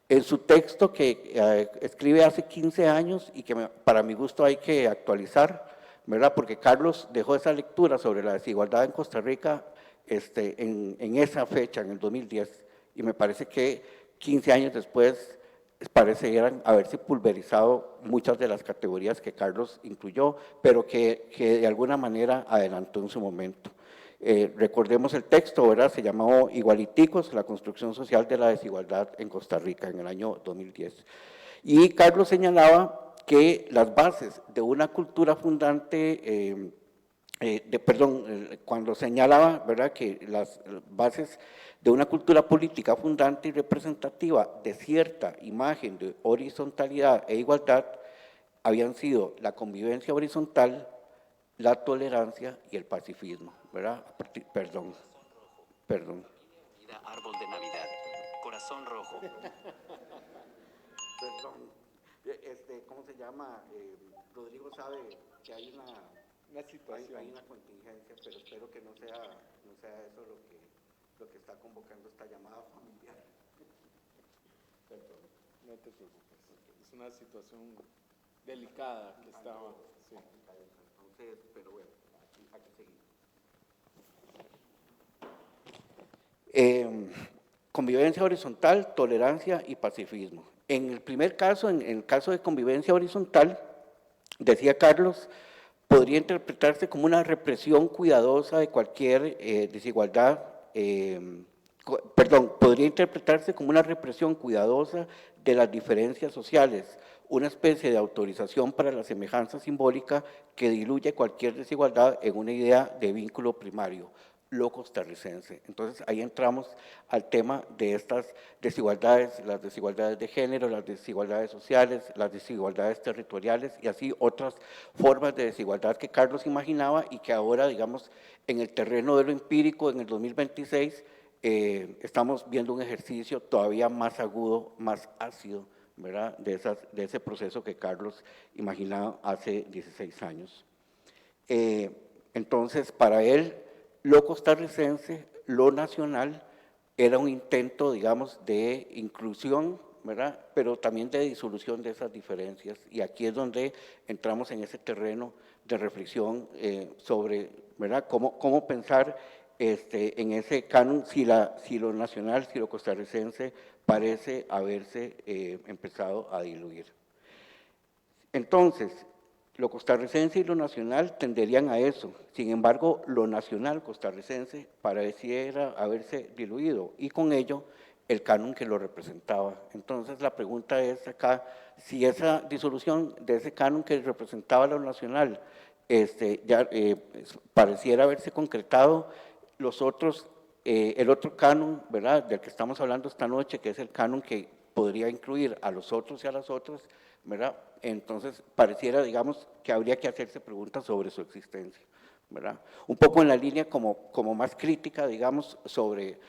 En su texto que escribe hace 15 años y que para mi gusto hay que actualizar, ¿verdad? Porque Carlos dejó esa lectura sobre la desigualdad en Costa Rica en esa fecha, en el 2010, y me parece que 15 años después parecieran haberse pulverizado muchas de las categorías que Carlos incluyó, pero que de alguna manera adelantó en su momento. Recordemos el texto, ¿verdad? Se llamó Igualiticos, la construcción social de la desigualdad en Costa Rica, en el año 2010. Y Carlos señalaba que las bases de una cultura fundante, cuando señalaba, ¿verdad?, que las bases de una cultura política fundante y representativa de cierta imagen de horizontalidad e igualdad habían sido la convivencia horizontal, la tolerancia y el pacifismo, ¿verdad? Perdón. Árbol de Navidad, corazón rojo. Perdón. ¿Cómo se llama? Rodrigo sabe que hay una situación, hay una contingencia, pero espero que no sea eso lo que está convocando esta llamada familiar. Perdón, no te preocupes. Es una situación delicada que estaba. Sí. Entonces, pero bueno, aquí seguimos. Convivencia horizontal, tolerancia y pacifismo. En el primer caso, en el caso de convivencia horizontal, decía Carlos, podría interpretarse como una represión cuidadosa de cualquier desigualdad, podría interpretarse como una represión cuidadosa de las diferencias sociales, una especie de autorización para la semejanza simbólica que diluye cualquier desigualdad en una idea de vínculo primario, lo costarricense. Entonces, ahí entramos al tema de estas desigualdades, las desigualdades de género, las desigualdades sociales, las desigualdades territoriales y así otras formas de desigualdad que Carlos imaginaba y que ahora, digamos, en el terreno de lo empírico, en el 2026, estamos viendo un ejercicio todavía más agudo, más ácido, ¿verdad?, de ese proceso que Carlos imaginaba hace 16 años. Entonces, para él, lo costarricense, lo nacional, era un intento, digamos, de inclusión, ¿verdad?, pero también de disolución de esas diferencias. Y aquí es donde entramos en ese terreno de reflexión sobre, ¿verdad?, cómo pensar en ese canon, si lo nacional, si lo costarricense parece haberse empezado a diluir. Entonces, lo costarricense y lo nacional tenderían a eso. Sin embargo, lo nacional costarricense pareciera haberse diluido y con ello el canon que lo representaba. Entonces, la pregunta es acá, si esa disolución de ese canon que representaba lo nacional pareciera haberse concretado, el otro canon, ¿verdad?, del que estamos hablando esta noche, que es el canon que podría incluir a los otros y a las otras, ¿verdad? Entonces, pareciera, digamos, que habría que hacerse preguntas sobre su existencia, ¿verdad? Un poco en la línea como más crítica, digamos, sobre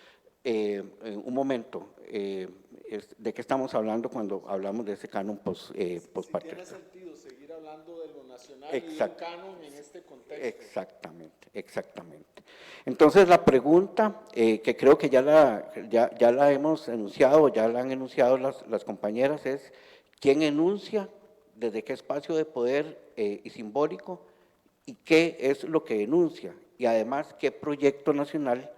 un momento, de qué estamos hablando cuando hablamos de ese canon postpatriarcal. Si tiene sentido seguir hablando de lo nacional y del canon en este contexto. Exactamente. Entonces, la pregunta, que creo que ya la hemos enunciado, ya la han enunciado las compañeras, es ¿quién enuncia, desde qué espacio de poder y simbólico, y qué es lo que enuncia? Y además, ¿qué proyecto nacional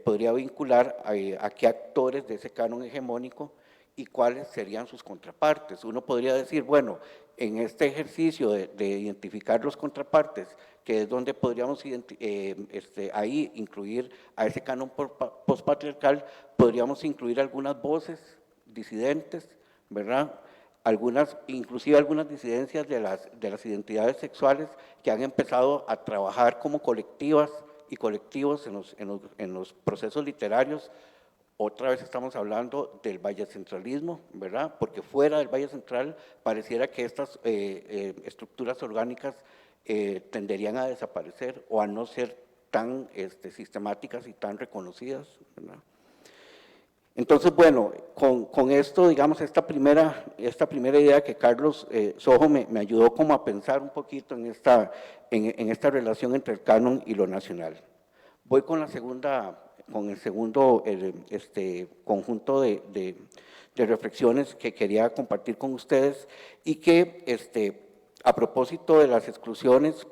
podría vincular a qué actores de ese canon hegemónico y cuáles serían sus contrapartes? Uno podría decir, bueno, en este ejercicio de identificar los contrapartes, que es donde podríamos ahí incluir a ese canon postpatriarcal, podríamos incluir algunas voces disidentes, ¿verdad?, inclusive algunas disidencias de las identidades sexuales que han empezado a trabajar como colectivas y colectivos en los procesos literarios. Otra vez estamos hablando del vallecentralismo, ¿verdad?, porque fuera del Valle Central pareciera que estas estructuras orgánicas tenderían a desaparecer o a no ser tan sistemáticas y tan reconocidas, ¿verdad? Entonces, bueno, con esto, digamos, esta primera idea que Carlos Sojo me ayudó como a pensar un poquito en esta relación entre el canon y lo nacional. Voy con el segundo conjunto de reflexiones que quería compartir con ustedes y que A propósito de las exclusiones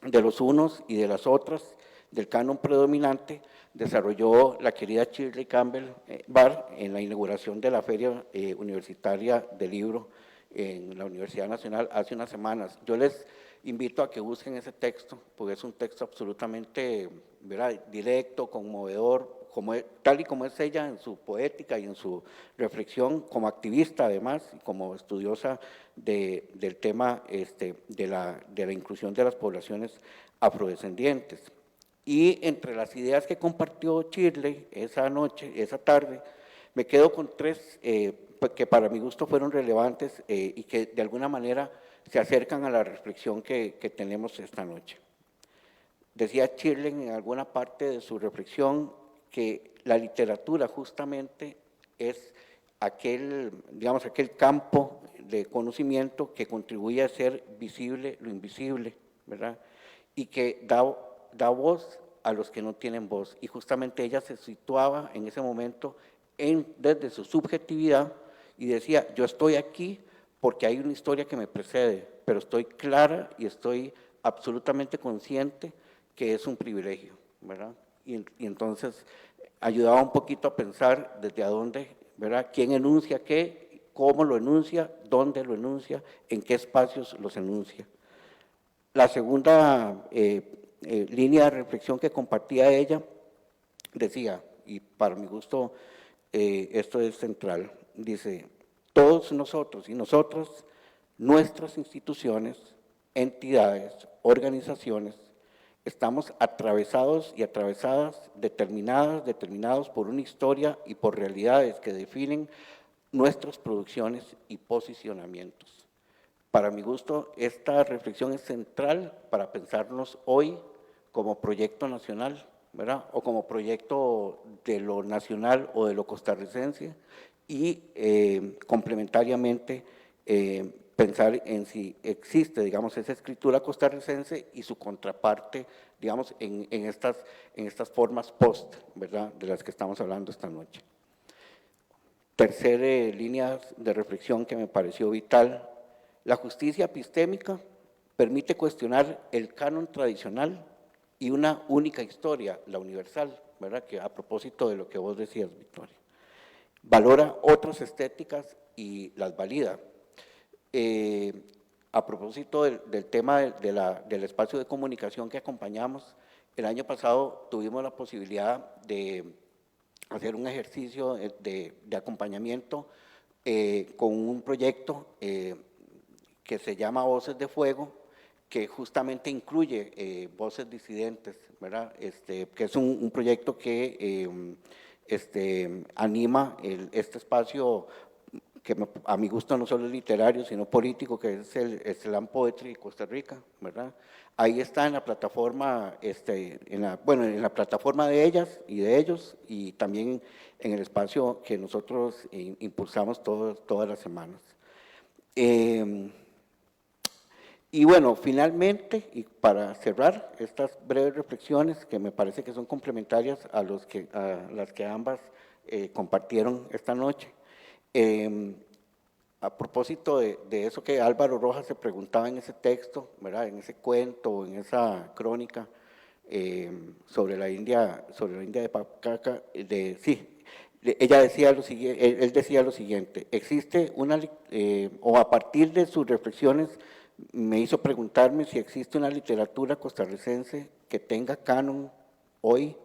de los unos y de las otras del canon predominante, desarrolló la querida Shirley Campbell Barr en la inauguración de la Feria Universitaria del Libro en la Universidad Nacional hace unas semanas. Yo les invito a que busquen ese texto, porque es un texto absolutamente, ¿verdad?, directo, conmovedor, tal y como es ella en su poética y en su reflexión como activista además, y como estudiosa del tema de la inclusión de las poblaciones afrodescendientes. Y entre las ideas que compartió Shirley esa tarde, me quedo con tres que para mi gusto fueron relevantes y que de alguna manera se acercan a la reflexión que tenemos esta noche. Decía Shirley en alguna parte de su reflexión que la literatura justamente es aquel campo de conocimiento que contribuye a hacer visible lo invisible, ¿verdad? Y que da voz a los que no tienen voz. Y justamente ella se situaba en ese momento desde su subjetividad y decía, yo estoy aquí porque hay una historia que me precede, pero estoy clara y estoy absolutamente consciente que es un privilegio, ¿verdad? Y entonces ayudaba un poquito a pensar desde a dónde, ¿verdad? ¿Quién enuncia qué? ¿Cómo lo enuncia? ¿Dónde lo enuncia? ¿En qué espacios los enuncia? La segunda línea de reflexión que compartía ella decía, y para mi gusto esto es central, dice, todos nosotros y nosotras, nuestras instituciones, entidades, organizaciones, estamos atravesados y atravesadas, determinados por una historia y por realidades que definen nuestras producciones y posicionamientos. Para mi gusto, esta reflexión es central para pensarnos hoy como proyecto nacional, ¿verdad? O como proyecto de lo nacional o de lo costarricense y complementariamente pensar en si existe, digamos, esa escritura costarricense y su contraparte, digamos, en estas formas post, ¿verdad?, de las que estamos hablando esta noche. Tercera línea de reflexión que me pareció vital, la justicia epistémica permite cuestionar el canon tradicional y una única historia, la universal, ¿verdad?, que a propósito de lo que vos decías, Victoria. Valora otras estéticas y las valida. A propósito del tema del espacio de comunicación que acompañamos, el año pasado tuvimos la posibilidad de hacer un ejercicio de acompañamiento con un proyecto que se llama Voces de Fuego, que justamente incluye voces disidentes, ¿verdad? Que es un proyecto que anima este espacio que a mi gusto no solo es literario, sino político, que es el Slam Poetry Costa Rica, ¿verdad? Ahí está en la plataforma, en la plataforma de ellas y de ellos, y también en el espacio que nosotros impulsamos todas las semanas. Y bueno, finalmente, y para cerrar estas breves reflexiones, que me parece que son complementarias a las que ambas compartieron esta noche, a propósito de eso que Álvaro Rojas se preguntaba en ese texto, ¿verdad?, en ese cuento, en esa crónica sobre la India de Pacaca, ella decía lo siguiente, él decía lo siguiente, existe o a partir de sus reflexiones me hizo preguntarme si existe una literatura costarricense que tenga canon hoy.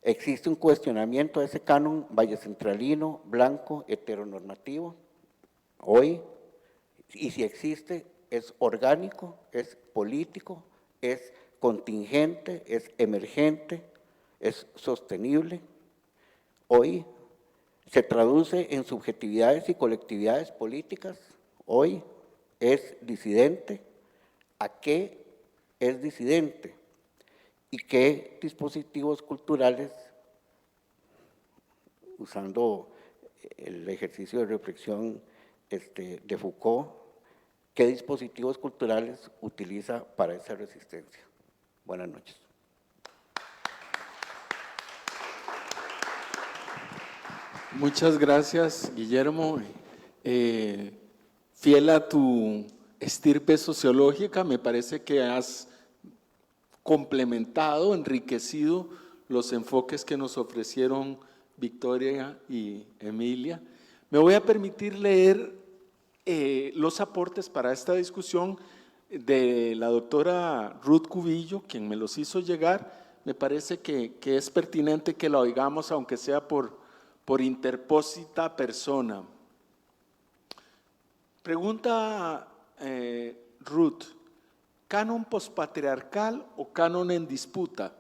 ¿Existe un cuestionamiento de ese canon vallecentralino, blanco, heteronormativo hoy? Y si existe, ¿es orgánico, es político, es contingente, es emergente, es sostenible? Hoy se traduce en subjetividades y colectividades políticas. Hoy es disidente. ¿A qué es disidente? ¿Y qué dispositivos culturales, usando el ejercicio de reflexión de Foucault, qué dispositivos culturales utiliza para esa resistencia? Buenas noches. Muchas gracias, Guillermo. Fiel a tu estirpe sociológica, me parece que has complementado, enriquecido los enfoques que nos ofrecieron Victoria y Emilia. Me voy a permitir leer los aportes para esta discusión de la doctora Ruth Cubillo, quien me los hizo llegar. Me parece que es pertinente que la oigamos, aunque sea por interpósita persona. Pregunta Ruth: ¿canon pospatriarcal o canon en disputa?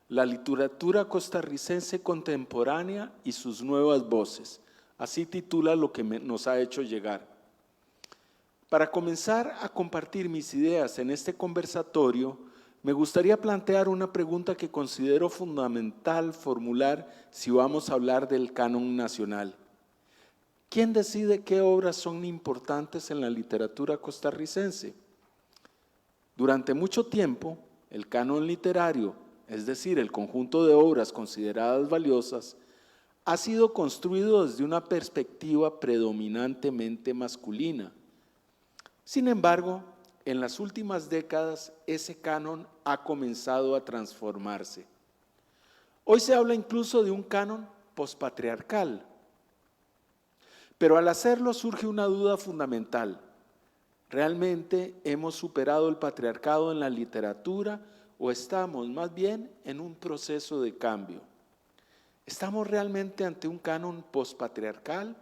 La literatura costarricense contemporánea y sus nuevas voces. Así titula lo que nos ha hecho llegar. Para comenzar a compartir mis ideas en este conversatorio, me gustaría plantear una pregunta que considero fundamental formular si vamos a hablar del canon nacional. ¿Quién decide qué obras son importantes en la literatura costarricense? Durante mucho tiempo, el canon literario, es decir, el conjunto de obras consideradas valiosas, ha sido construido desde una perspectiva predominantemente masculina. Sin embargo, en las últimas décadas, ese canon ha comenzado a transformarse. Hoy se habla incluso de un canon pospatriarcal. Pero al hacerlo surge una duda fundamental. ¿Realmente hemos superado el patriarcado en la literatura o estamos más bien en un proceso de cambio? ¿Estamos realmente ante un canon pospatriarcal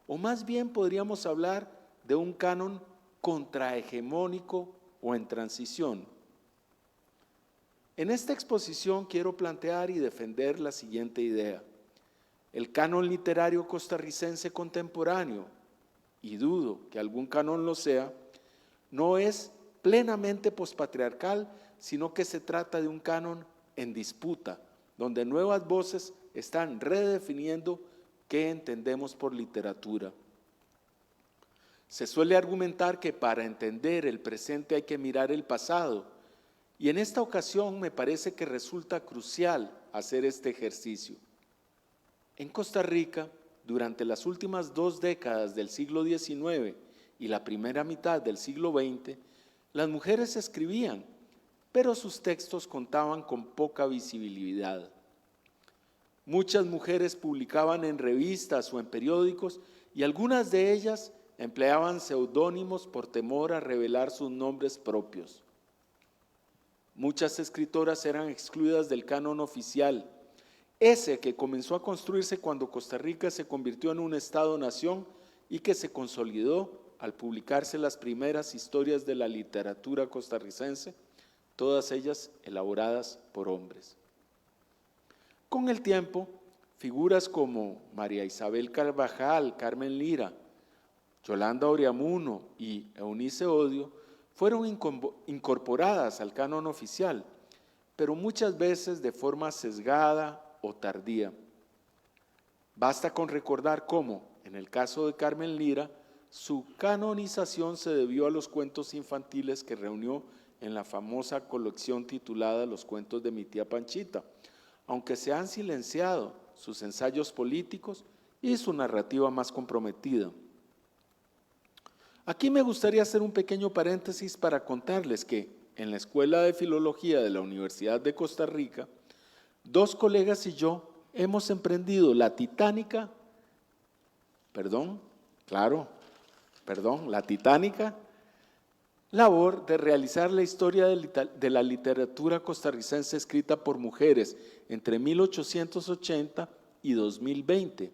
o más bien podríamos hablar de un canon contrahegemónico o en transición? En esta exposición quiero plantear y defender la siguiente idea. El canon literario costarricense contemporáneo, y dudo que algún canon lo sea, no es plenamente pospatriarcal, sino que se trata de un canon en disputa, donde nuevas voces están redefiniendo qué entendemos por literatura. Se suele argumentar que para entender el presente hay que mirar el pasado, y en esta ocasión me parece que resulta crucial hacer este ejercicio. En Costa Rica, durante las últimas 2 décadas del siglo XIX y la primera mitad del siglo XX, las mujeres escribían, pero sus textos contaban con poca visibilidad. Muchas mujeres publicaban en revistas o en periódicos y algunas de ellas empleaban seudónimos por temor a revelar sus nombres propios. Muchas escritoras eran excluidas del canon oficial, ese que comenzó a construirse cuando Costa Rica se convirtió en un Estado-nación y que se consolidó al publicarse las primeras historias de la literatura costarricense, todas ellas elaboradas por hombres. Con el tiempo, figuras como María Isabel Carvajal, Carmen Lira, Yolanda Oriamuno y Eunice Odio fueron incorporadas al canon oficial, pero muchas veces de forma sesgada o tardía. Basta con recordar cómo, en el caso de Carmen Lira, su canonización se debió a los cuentos infantiles que reunió en la famosa colección titulada Los cuentos de mi tía Panchita, aunque se han silenciado sus ensayos políticos y su narrativa más comprometida. Aquí me gustaría hacer un pequeño paréntesis para contarles que en la Escuela de Filología de la Universidad de Costa Rica, 2 colegas y yo hemos emprendido la titánica labor de realizar la historia de la literatura costarricense escrita por mujeres entre 1880 y 2020.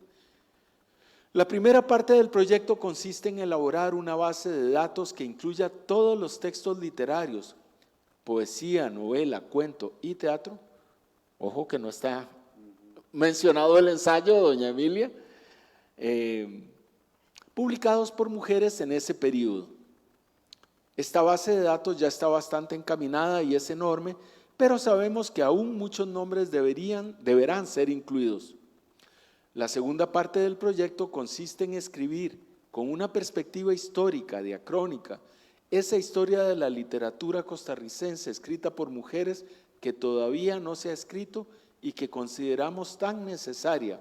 La primera parte del proyecto consiste en elaborar una base de datos que incluya todos los textos literarios, poesía, novela, cuento y teatro. Ojo que no está mencionado el ensayo de doña Emilia, publicados por mujeres en ese periodo. Esta base de datos ya está bastante encaminada y es enorme, pero sabemos que aún muchos nombres deberán ser incluidos. La segunda parte del proyecto consiste en escribir con una perspectiva histórica, diacrónica, esa historia de la literatura costarricense escrita por mujeres que todavía no se ha escrito y que consideramos tan necesaria.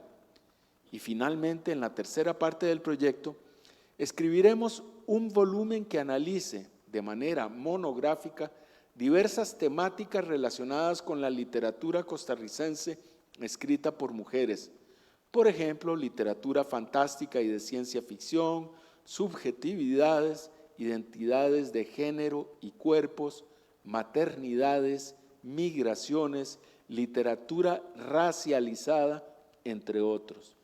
Y finalmente, en la tercera parte del proyecto, escribiremos un volumen que analice de manera monográfica diversas temáticas relacionadas con la literatura costarricense escrita por mujeres. Por ejemplo, literatura fantástica y de ciencia ficción, subjetividades, identidades de género y cuerpos, maternidades, migraciones, literatura racializada, entre otros.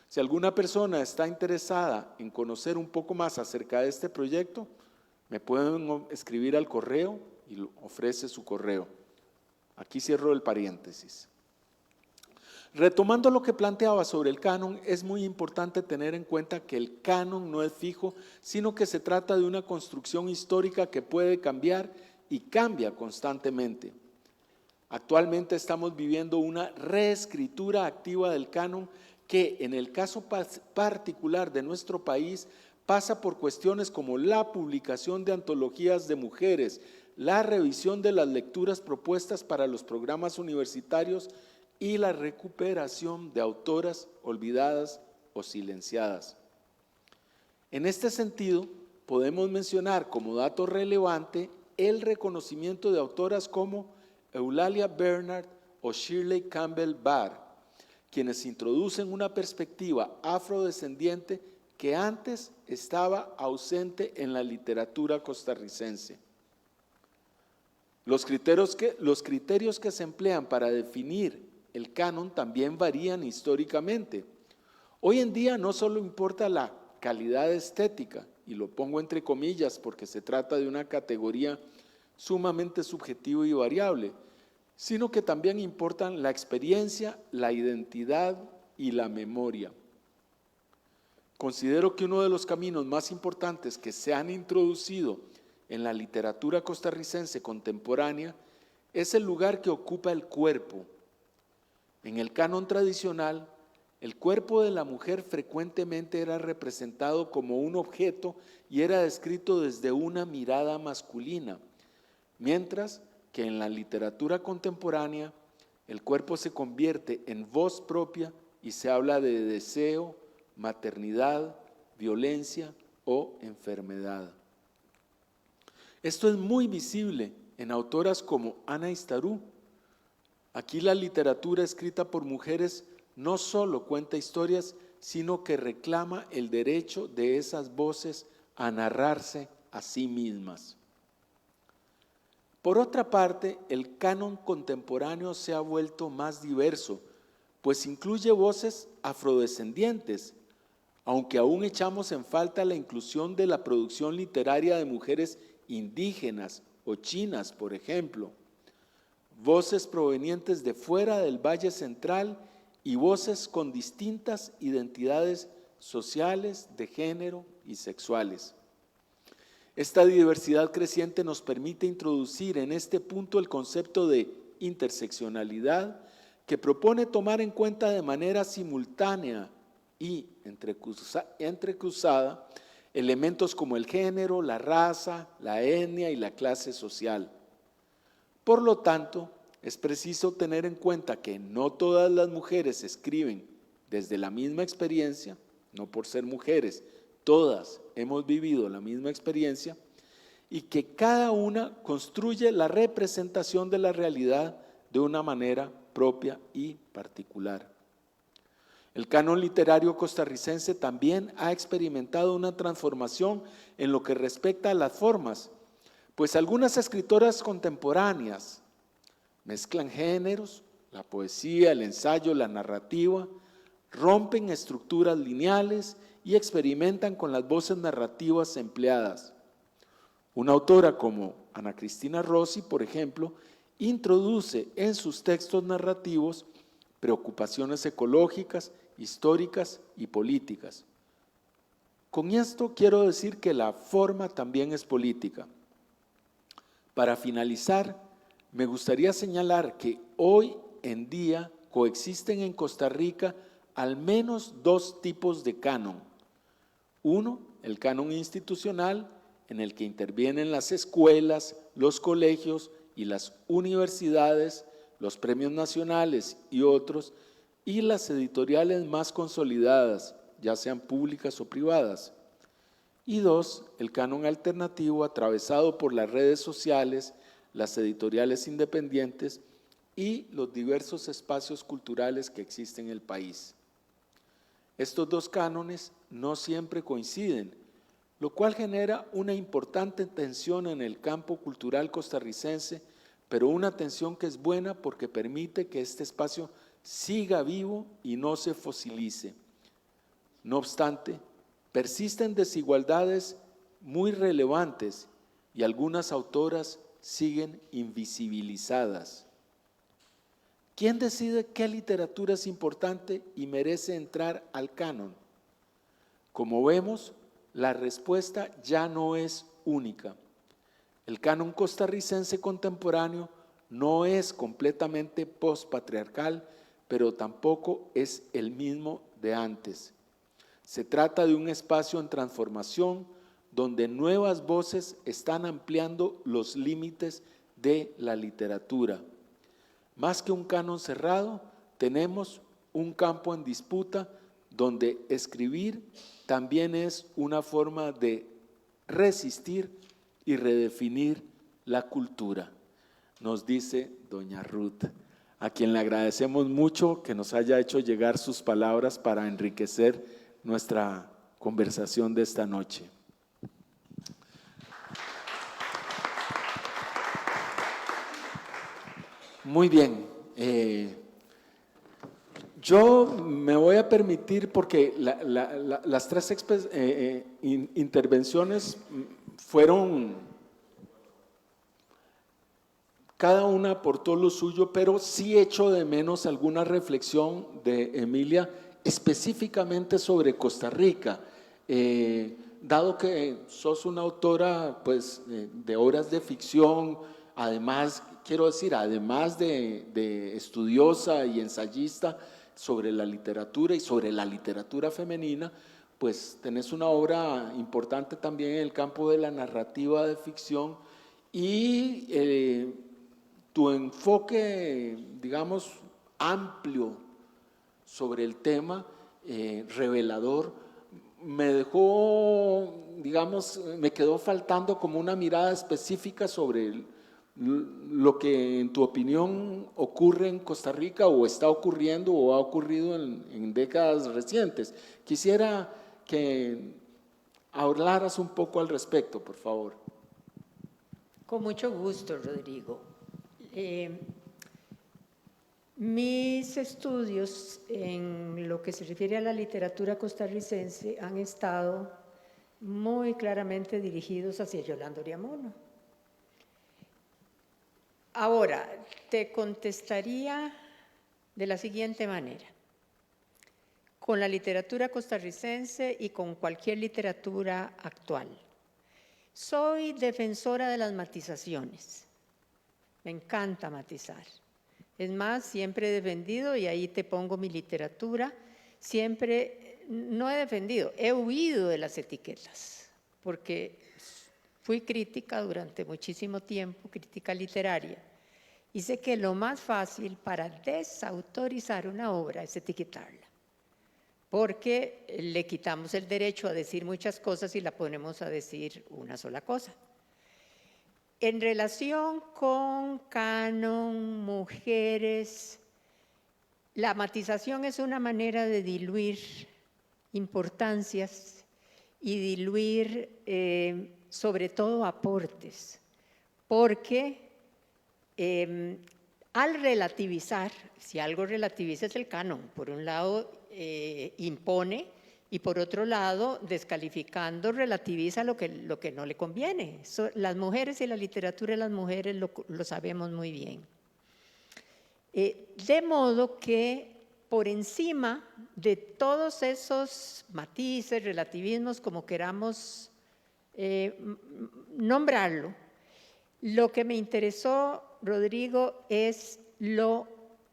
Si alguna persona está interesada en conocer un poco más acerca de este proyecto, me pueden escribir al correo y ofrece su correo. Aquí cierro el paréntesis. Retomando lo que planteaba sobre el canon, es muy importante tener en cuenta que el canon no es fijo, sino que se trata de una construcción histórica que puede cambiar y cambia constantemente. Actualmente estamos viviendo una reescritura activa del canon que en el caso particular de nuestro país pasa por cuestiones como la publicación de antologías de mujeres, la revisión de las lecturas propuestas para los programas universitarios y la recuperación de autoras olvidadas o silenciadas. En este sentido, podemos mencionar como dato relevante el reconocimiento de autoras como Eulalia Bernard o Shirley Campbell Barr, quienes introducen una perspectiva afrodescendiente que antes estaba ausente en la literatura costarricense. Los criterios que se emplean para definir el canon también varían históricamente. Hoy en día no solo importa la calidad estética, y lo pongo entre comillas porque se trata de una categoría sumamente subjetiva y variable, sino que también importan la experiencia, la identidad y la memoria. Considero que uno de los caminos más importantes que se han introducido en la literatura costarricense contemporánea es el lugar que ocupa el cuerpo. En el canon tradicional, el cuerpo de la mujer frecuentemente era representado como un objeto y era descrito desde una mirada masculina, mientras que en la literatura contemporánea el cuerpo se convierte en voz propia y se habla de deseo, maternidad, violencia o enfermedad. Esto es muy visible en autoras como Ana Istarú. Aquí la literatura escrita por mujeres no solo cuenta historias, sino que reclama el derecho de esas voces a narrarse a sí mismas. Por otra parte, el canon contemporáneo se ha vuelto más diverso, pues incluye voces afrodescendientes, aunque aún echamos en falta la inclusión de la producción literaria de mujeres indígenas o chinas, por ejemplo, voces provenientes de fuera del Valle Central y voces con distintas identidades sociales, de género y sexuales. Esta diversidad creciente nos permite introducir en este punto el concepto de interseccionalidad, que propone tomar en cuenta de manera simultánea y entrecruzada elementos como el género, la raza, la etnia y la clase social. Por lo tanto, es preciso tener en cuenta que no todas las mujeres escriben desde la misma experiencia, no por ser mujeres, todas hemos vivido la misma experiencia, y que cada una construye la representación de la realidad de una manera propia y particular. El canon literario costarricense también ha experimentado una transformación en lo que respecta a las formas, pues algunas escritoras contemporáneas mezclan géneros, la poesía, el ensayo, la narrativa, rompen estructuras lineales y experimentan con las voces narrativas empleadas. Una autora como Ana Cristina Rossi, por ejemplo, introduce en sus textos narrativos preocupaciones ecológicas, históricas y políticas. Con esto quiero decir que la forma también es política. Para finalizar, me gustaría señalar que hoy en día coexisten en Costa Rica al menos dos tipos de canon. Uno, el canon institucional, en el que intervienen las escuelas, los colegios y las universidades, los premios nacionales y otros, y las editoriales más consolidadas, ya sean públicas o privadas. Y 2, el canon alternativo atravesado por las redes sociales, las editoriales independientes y los diversos espacios culturales que existen en el país. Estos dos cánones no siempre coinciden, lo cual genera una importante tensión en el campo cultural costarricense, pero una tensión que es buena porque permite que este espacio siga vivo y no se fosilice. No obstante, persisten desigualdades muy relevantes y algunas autoras siguen invisibilizadas. ¿Quién decide qué literatura es importante y merece entrar al canon? Como vemos, la respuesta ya no es única. El canon costarricense contemporáneo no es completamente postpatriarcal, pero tampoco es el mismo de antes. Se trata de un espacio en transformación donde nuevas voces están ampliando los límites de la literatura. Más que un canon cerrado, tenemos un campo en disputa donde escribir también es una forma de resistir y redefinir la cultura, nos dice doña Ruth, a quien le agradecemos mucho que nos haya hecho llegar sus palabras para enriquecer nuestra conversación de esta noche. Muy bien, yo me voy a permitir, porque las tres intervenciones fueron, cada una aportó lo suyo, pero sí echo de menos alguna reflexión de Emilia, específicamente sobre Costa Rica. Dado que sos una autora pues, de obras de ficción, además, quiero decir, además de estudiosa y ensayista sobre la literatura y sobre la literatura femenina, pues tenés una obra importante también en el campo de la narrativa de ficción y tu enfoque, digamos, amplio sobre el tema, revelador, me dejó, digamos, me quedó faltando como una mirada específica sobre lo que en tu opinión ocurre en Costa Rica o está ocurriendo o ha ocurrido en décadas recientes. Quisiera que hablaras un poco al respecto, por favor. Con mucho gusto, Rodrigo. Mis estudios en lo que se refiere a la literatura costarricense han estado muy claramente dirigidos hacia Yolanda Oriamono. Ahora, te contestaría de la siguiente manera. Con la literatura costarricense y con cualquier literatura actual. Soy defensora de las matizaciones. Me encanta matizar. Es más, siempre he defendido, y ahí te pongo mi literatura, siempre, no he defendido, he huido de las etiquetas, porque fui crítica durante muchísimo tiempo, crítica literaria, y sé que lo más fácil para desautorizar una obra es etiquetarla, porque le quitamos el derecho a decir muchas cosas y la ponemos a decir una sola cosa. En relación con canon, mujeres, la matización es una manera de diluir importancias y diluir sobre todo aportes, porque al relativizar, si algo relativiza es el canon, por un lado impone y por otro lado, descalificando, relativiza lo que no le conviene. Las mujeres y la literatura de las mujeres lo sabemos muy bien. De modo que por encima de todos esos matices, relativismos, como queramos nombrarlo, lo que me interesó, Rodrigo, es lo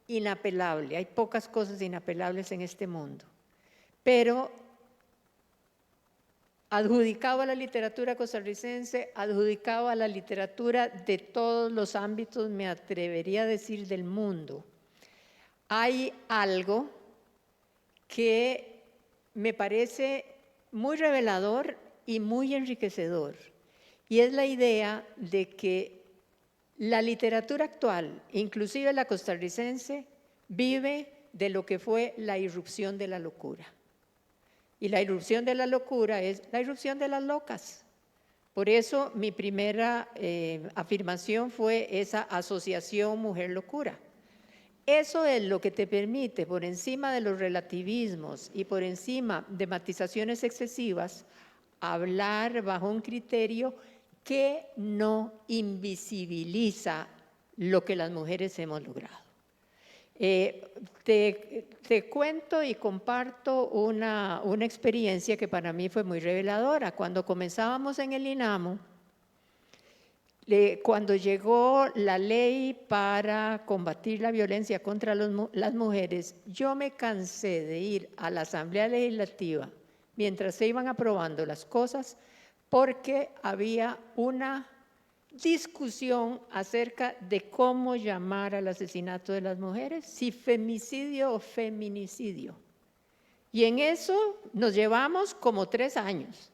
inapelable. Hay pocas cosas inapelables en este mundo, pero adjudicado a la literatura costarricense, adjudicado a la literatura de todos los ámbitos, me atrevería a decir del mundo. Hay algo que me parece muy revelador y muy enriquecedor. Y es la idea de que la literatura actual, inclusive la costarricense, vive de lo que fue la irrupción de la locura. Y la irrupción de la locura es la irrupción de las locas. Por eso mi primera afirmación fue esa asociación mujer-locura. Eso es lo que te permite, por encima de los relativismos y por encima de matizaciones excesivas, hablar bajo un criterio que no invisibiliza lo que las mujeres hemos logrado. Te cuento y comparto una experiencia que para mí fue muy reveladora. Cuando comenzábamos en el INAMO, cuando llegó la ley para combatir la violencia contra las mujeres, yo me cansé de ir a la Asamblea Legislativa mientras se iban aprobando las cosas, porque había una discusión acerca de cómo llamar al asesinato de las mujeres, si femicidio o feminicidio. Y en eso nos llevamos como 3 años,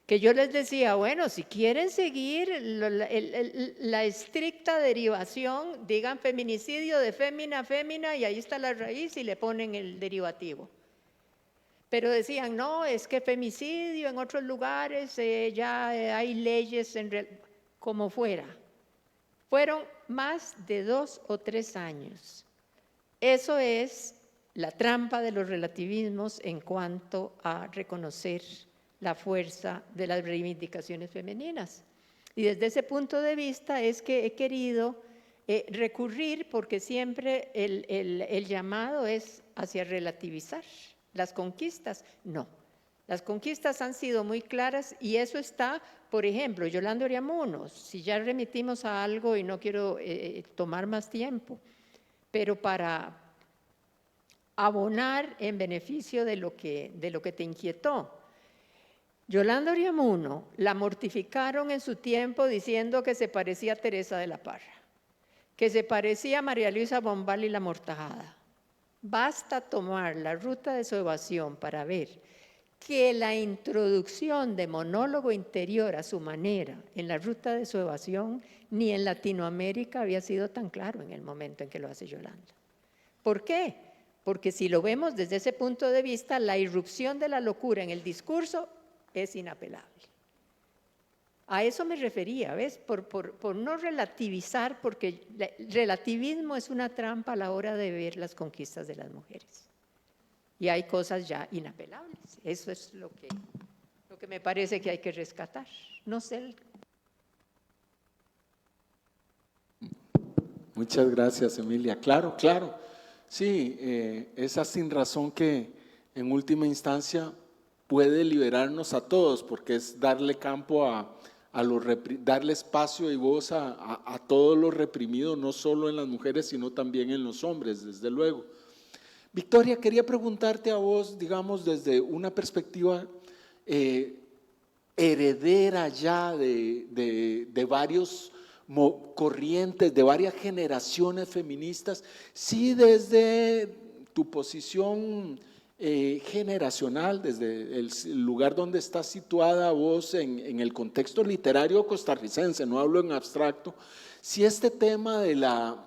que yo les decía, bueno, si quieren seguir la estricta derivación, digan feminicidio de fémina, fémina, y ahí está la raíz y le ponen el derivativo. Pero decían, no, es que femicidio en otros lugares ya hay leyes, como fuera. Fueron más de 2 o 3 años. Eso es la trampa de los relativismos en cuanto a reconocer la fuerza de las reivindicaciones femeninas. Y desde ese punto de vista es que he querido recurrir, porque siempre el llamado es hacia relativizar. Las conquistas, no. Las conquistas han sido muy claras y eso está, por ejemplo, Yolanda Oriamuno, si ya remitimos a algo y no quiero tomar más tiempo, pero para abonar en beneficio de lo que te inquietó. Yolanda Oriamuno la mortificaron en su tiempo diciendo que se parecía a Teresa de la Parra, que se parecía a María Luisa Bombal y la Mortajada. Basta tomar la ruta de su evasión para ver que la introducción de monólogo interior a su manera en la ruta de su evasión ni en Latinoamérica había sido tan claro en el momento en que lo hace Yolanda. ¿Por qué? Porque si lo vemos desde ese punto de vista, la irrupción de la locura en el discurso es inapelable. A eso me refería, ¿ves? Por no relativizar, porque el relativismo es una trampa a la hora de ver las conquistas de las mujeres. Y hay cosas ya inapelables. Eso es lo que me parece que hay que rescatar. No sé. Muchas gracias, Emilia. Claro, claro. Sí, esa sin razón que en última puede liberarnos a todos, porque es darle campo darle espacio y voz a todo lo reprimido, no solo en las mujeres, sino también en los hombres, desde luego. Victoria, quería preguntarte a vos, digamos, desde una perspectiva heredera ya de varios corrientes, de varias generaciones feministas, sí desde tu posición generacional, desde el lugar donde estás situada vos en el contexto literario costarricense, no hablo en abstracto, si este tema de la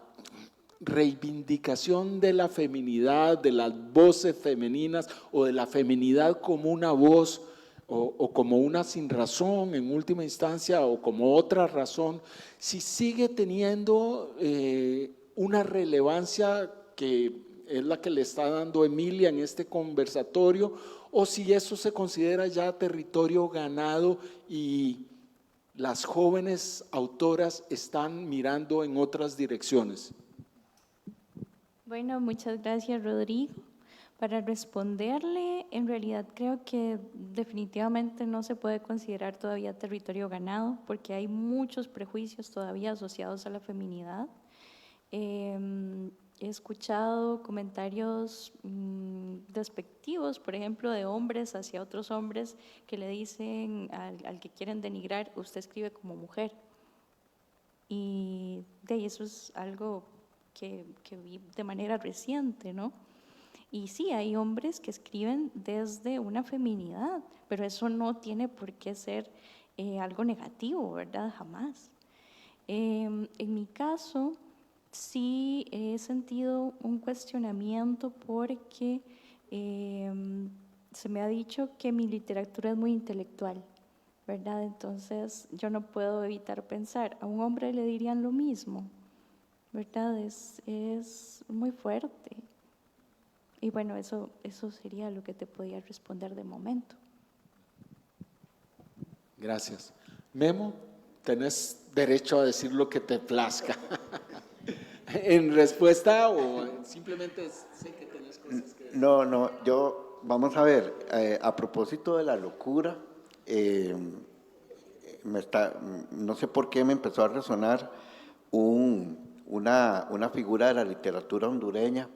reivindicación de la feminidad, de las voces femeninas o de la feminidad como una voz o como una sin razón en última instancia o como otra razón, si sigue teniendo una relevancia que es la que le está dando Emilia en este conversatorio, o si eso se considera ya territorio ganado y las jóvenes autoras están mirando en otras direcciones. Bueno, muchas gracias, Rodrigo. Para responderle, en realidad creo que definitivamente no se puede considerar todavía territorio ganado, porque hay muchos prejuicios todavía asociados a la feminidad. He escuchado comentarios despectivos, por ejemplo, de hombres hacia otros hombres que le dicen al que quieren denigrar, usted escribe como mujer. Y de eso es algo que vi de manera reciente, ¿no? Y sí, hay hombres que escriben desde una feminidad, pero eso no tiene por qué ser algo negativo, ¿verdad? Jamás. En mi caso, sí he sentido un cuestionamiento porque se me ha dicho que mi literatura es muy intelectual, ¿verdad? Entonces yo no puedo evitar pensar, a un hombre le dirían lo mismo, ¿verdad? Es muy fuerte. Y bueno, eso sería lo que te podía responder de momento. Gracias. Memo, tenés derecho a decir lo que te plazca. ¿En respuesta o simplemente sé que tenés cosas que decir? No, vamos a ver, a propósito de la locura, no sé por qué me empezó a resonar una figura de la literatura hondureña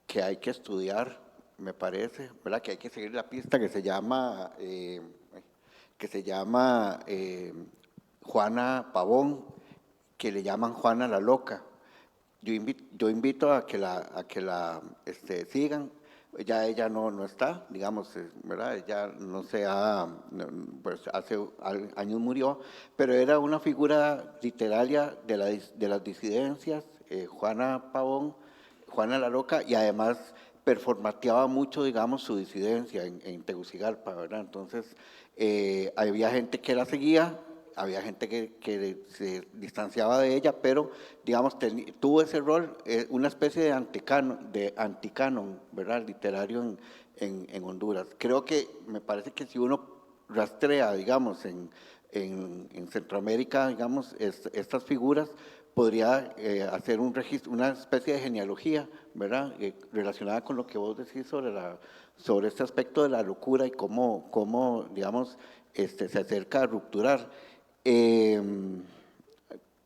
que hay que estudiar, me parece, ¿verdad? Que hay que seguir la pista, que se llama Juana Pavón, que le llaman Juana la Loca. Yo invito a que la sigan. Ya ella no está, digamos, ¿verdad? Ella no se ha, pues hace años murió, pero era una figura literaria de las disidencias, Juana Pavón, Juana la Loca, y además performateaba mucho, digamos, su disidencia en Tegucigalpa, ¿verdad? Entonces, había gente que la seguía, había gente que se distanciaba de ella, pero, digamos, tuvo ese rol, una especie de anticanon, ¿verdad?, literario en Honduras. Creo que, me parece que si uno rastrea, digamos, en Centroamérica, digamos, estas figuras, podría hacer un registro, una especie de genealogía, ¿verdad?, relacionada con lo que vos decís sobre este aspecto de la locura y cómo digamos, se acerca a rupturar.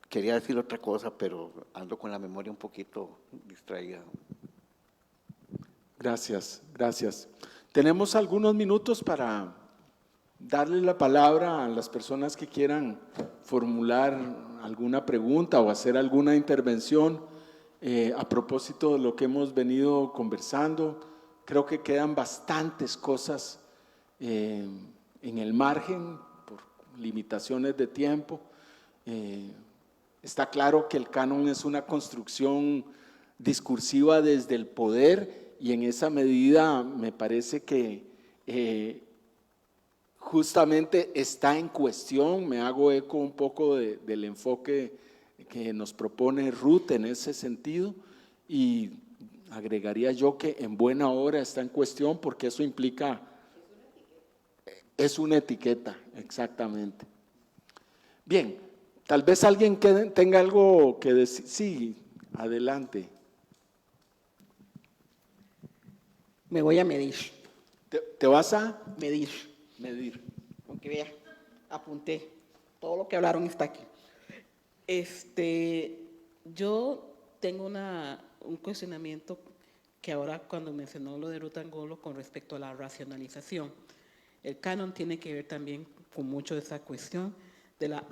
Quería decir otra cosa, pero ando con la memoria un poquito distraída. Gracias, gracias. Tenemos algunos minutos para darle la palabra a las personas que quieran formular alguna pregunta o hacer alguna intervención a propósito de lo que hemos venido conversando. Creo que quedan bastantes cosas en el margen por limitaciones de tiempo. Está claro que el canon es una construcción discursiva desde el poder y en esa medida me parece que justamente está en cuestión, me hago eco un poco del enfoque que nos propone Ruth en ese sentido y agregaría yo que en buena hora está en cuestión porque eso implica… Es una etiqueta, exactamente. Bien, tal vez alguien tenga algo que decir. Sí, adelante. Me voy a medir. ¿Te vas a Medir. medir? Aunque vea, apunté. Todo lo que hablaron está aquí. Yo tengo un cuestionamiento que ahora cuando mencionó lo de Ruth Angulo con respecto a la racionalización. El canon tiene que ver también con mucho de esa cuestión de la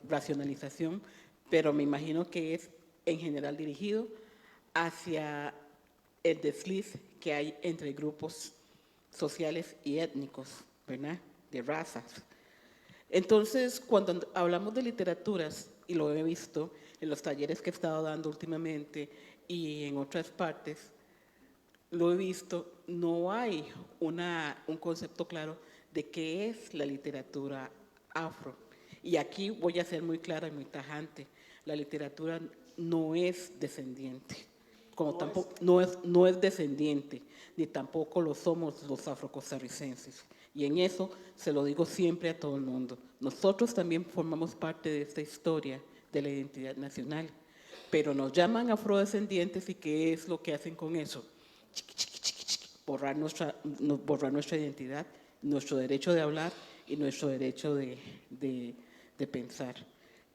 racionalización, pero me imagino que es en general dirigido hacia el desliz que hay entre grupos sociales y étnicos, ¿verdad?, de razas. Entonces, cuando hablamos de literaturas, y lo he visto en los talleres que he estado dando últimamente y en otras partes, lo he visto, no hay un concepto claro de qué es la literatura afro. Y aquí voy a ser muy clara y muy tajante. La literatura no es descendiente, como tampoco no es descendiente, ni tampoco lo somos los afrocostarricenses. Y en eso se lo digo siempre a todo el mundo. Nosotros también formamos parte de esta historia de la identidad nacional, pero nos llaman afrodescendientes y ¿qué es lo que hacen con eso? Borrar nuestra identidad, nuestro derecho de hablar y nuestro derecho de pensar.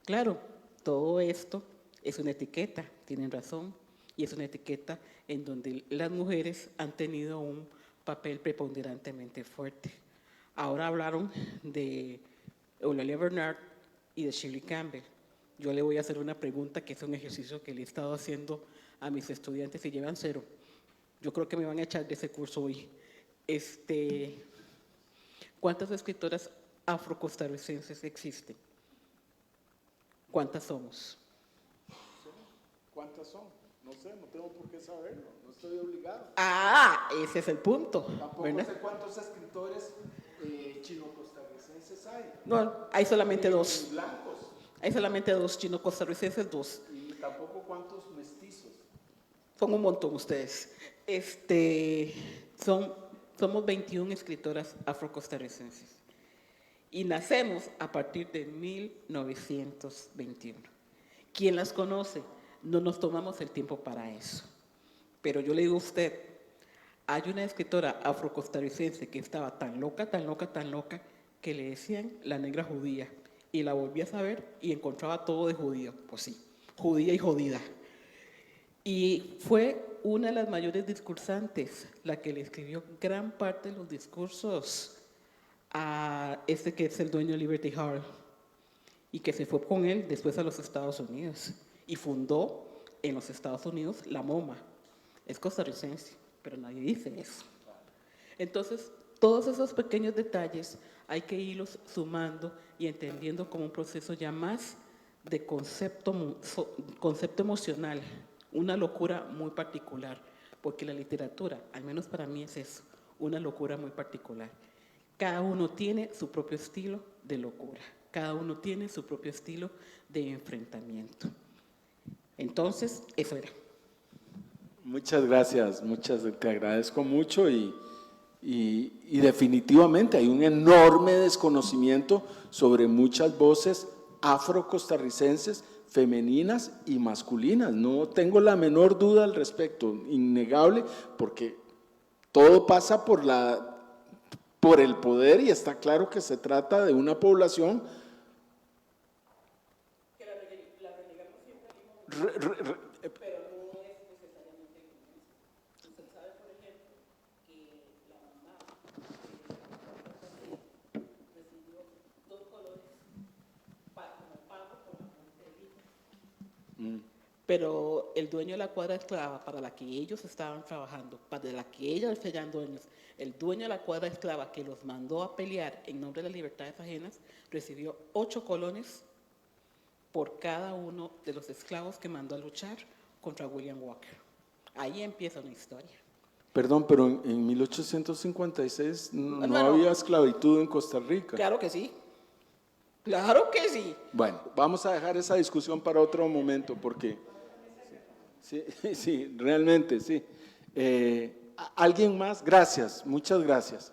Claro, todo esto es una etiqueta, tienen razón, y es una etiqueta en donde las mujeres han tenido un papel preponderantemente fuerte. Ahora hablaron de Eulalia Bernard y de Shirley Campbell. Yo le voy a hacer una pregunta que es un ejercicio que le he estado haciendo a mis estudiantes y llevan 0. yo creo que me van a echar de ese curso hoy. ¿Cuántas escritoras afrocostarricenses existen? ¿Cuántas somos? ¿Cuántas son? No sé, no tengo por qué saberlo, no estoy obligado. Ah, ese es el punto. Tampoco ¿verdad? sé cuántos escritores chino-costarricenses hay. No, hay solamente dos. Blancos. Hay solamente dos chino-costarricenses, dos. Y tampoco cuántos mestizos. Son un montón ustedes. Somos 21 escritoras afrocostarricenses. Y nacemos a partir de 1921. ¿Quién las conoce? No nos tomamos el tiempo para eso. Pero yo le digo a usted, hay una escritora afrocostarricense que estaba tan loca, que le decían la negra judía. Y la volví a saber y encontraba todo de judío. Pues sí, judía y jodida. Y fue una de las mayores discursantes, la que le escribió gran parte de los discursos a que es el dueño de Liberty Hall, y que se fue con él después a los Estados Unidos y fundó en los Estados Unidos la MoMA. Es costarricense, pero nadie dice eso. Entonces, todos esos pequeños detalles hay que irlos sumando y entendiendo como un proceso ya más de concepto emocional, una locura muy particular, porque la literatura, al menos para mí es eso, una locura muy particular. Cada uno tiene su propio estilo de locura, cada uno tiene su propio estilo de enfrentamiento. Entonces, eso era. Muchas gracias, te agradezco mucho y definitivamente hay un enorme desconocimiento sobre muchas voces afrocostarricenses, femeninas y masculinas. No tengo la menor duda al respecto, innegable, porque todo pasa por el poder y está claro que se trata de una población Pero el dueño de la cuadra esclava para la que ellos estaban trabajando, para la que ellos serían dueños, el dueño de la cuadra esclava que los mandó a pelear en nombre de las libertades ajenas, recibió 8 colones por cada uno de los esclavos que mandó a luchar contra William Walker. Ahí empieza una historia. Perdón, pero en 1856 no Bueno, había esclavitud en Costa Rica. Claro que sí. Claro que sí. Bueno, vamos a dejar esa discusión para otro momento porque sí, realmente sí. ¿Alguien más? Gracias, muchas gracias.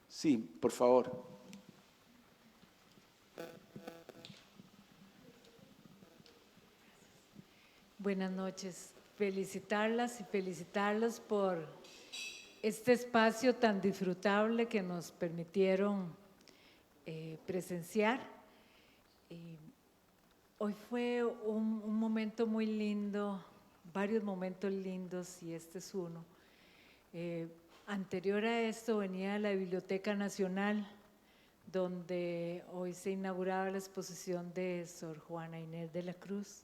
Sí, por favor. Buenas noches. Felicitarlas y felicitarlos por este espacio tan disfrutable que nos permitieron presenciar. Hoy fue un momento muy lindo, varios momentos lindos y este es uno. Anterior a esto venía la Biblioteca Nacional, donde hoy se inauguraba la exposición de Sor Juana Inés de la Cruz.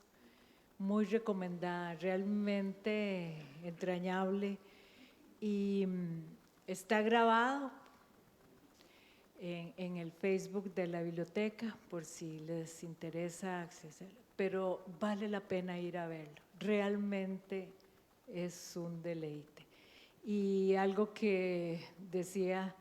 Muy recomendada, realmente entrañable y está grabado en el Facebook de la biblioteca por si les interesa acceder, pero vale la pena ir a verlo, realmente es un deleite. Y algo que decía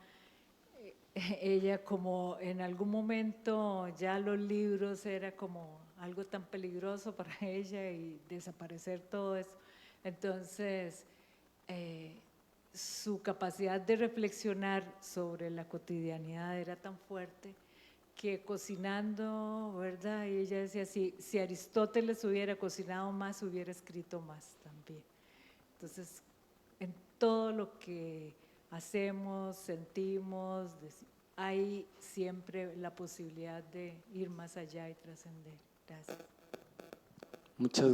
ella, como en algún momento ya los libros era como algo tan peligroso para ella y desaparecer todo eso. Entonces, su capacidad de reflexionar sobre la cotidianidad era tan fuerte que cocinando, ¿verdad? Y ella decía, si Aristóteles hubiera cocinado más, hubiera escrito más también. Entonces, en todo lo que hacemos, sentimos, hay siempre la posibilidad de ir más allá y trascender. Gracias. Muchas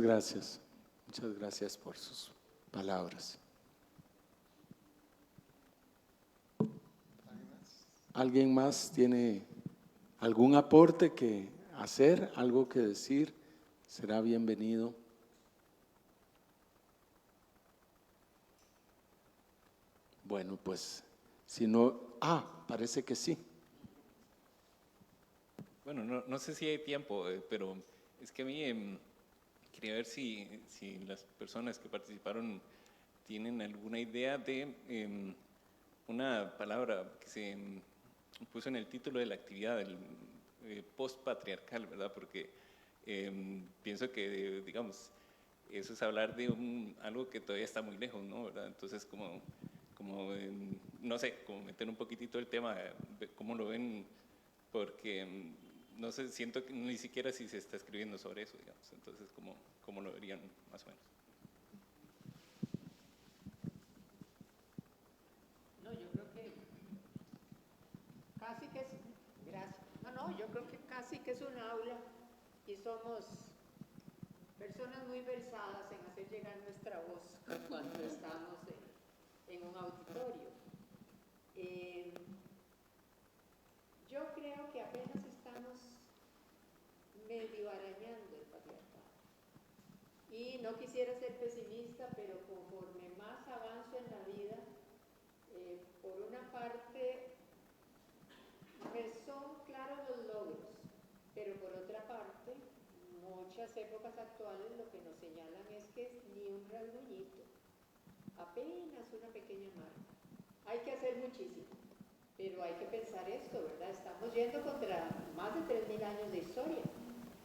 gracias por sus palabras. ¿Alguien más tiene algún aporte que hacer, algo que decir? Será bienvenido. Bueno, pues, si no… parece que sí. Bueno, no sé si hay tiempo, pero es que a mí quería ver si las personas que participaron tienen alguna idea de una palabra que se puso en el título de la actividad, el post-patriarcal, ¿verdad? Porque pienso que, digamos, eso es hablar de algo que todavía está muy lejos, ¿no? ¿Verdad? Entonces, no sé, como meter un poquitito el tema, cómo lo ven, porque no sé, siento que ni siquiera si se está escribiendo sobre eso, digamos. Entonces, ¿cómo lo verían más o menos? No, yo creo que casi que es, gracias. No, yo creo que casi que es un aula y somos personas muy versadas en hacer llegar nuestra voz cuando estamos en un auditorio. Yo creo que apenas estamos medio arañando el patriarcado. Y no quisiera ser pesimista, pero conforme más avanzo en la vida, por una parte me son claros los logros, pero por otra parte, muchas épocas actuales lo que nos señalan es que es ni un rasguñito, apenas una pequeña marca. Hay que hacer muchísimo, pero hay que pensar esto, ¿verdad? Estamos yendo contra más de 3.000 años de historia,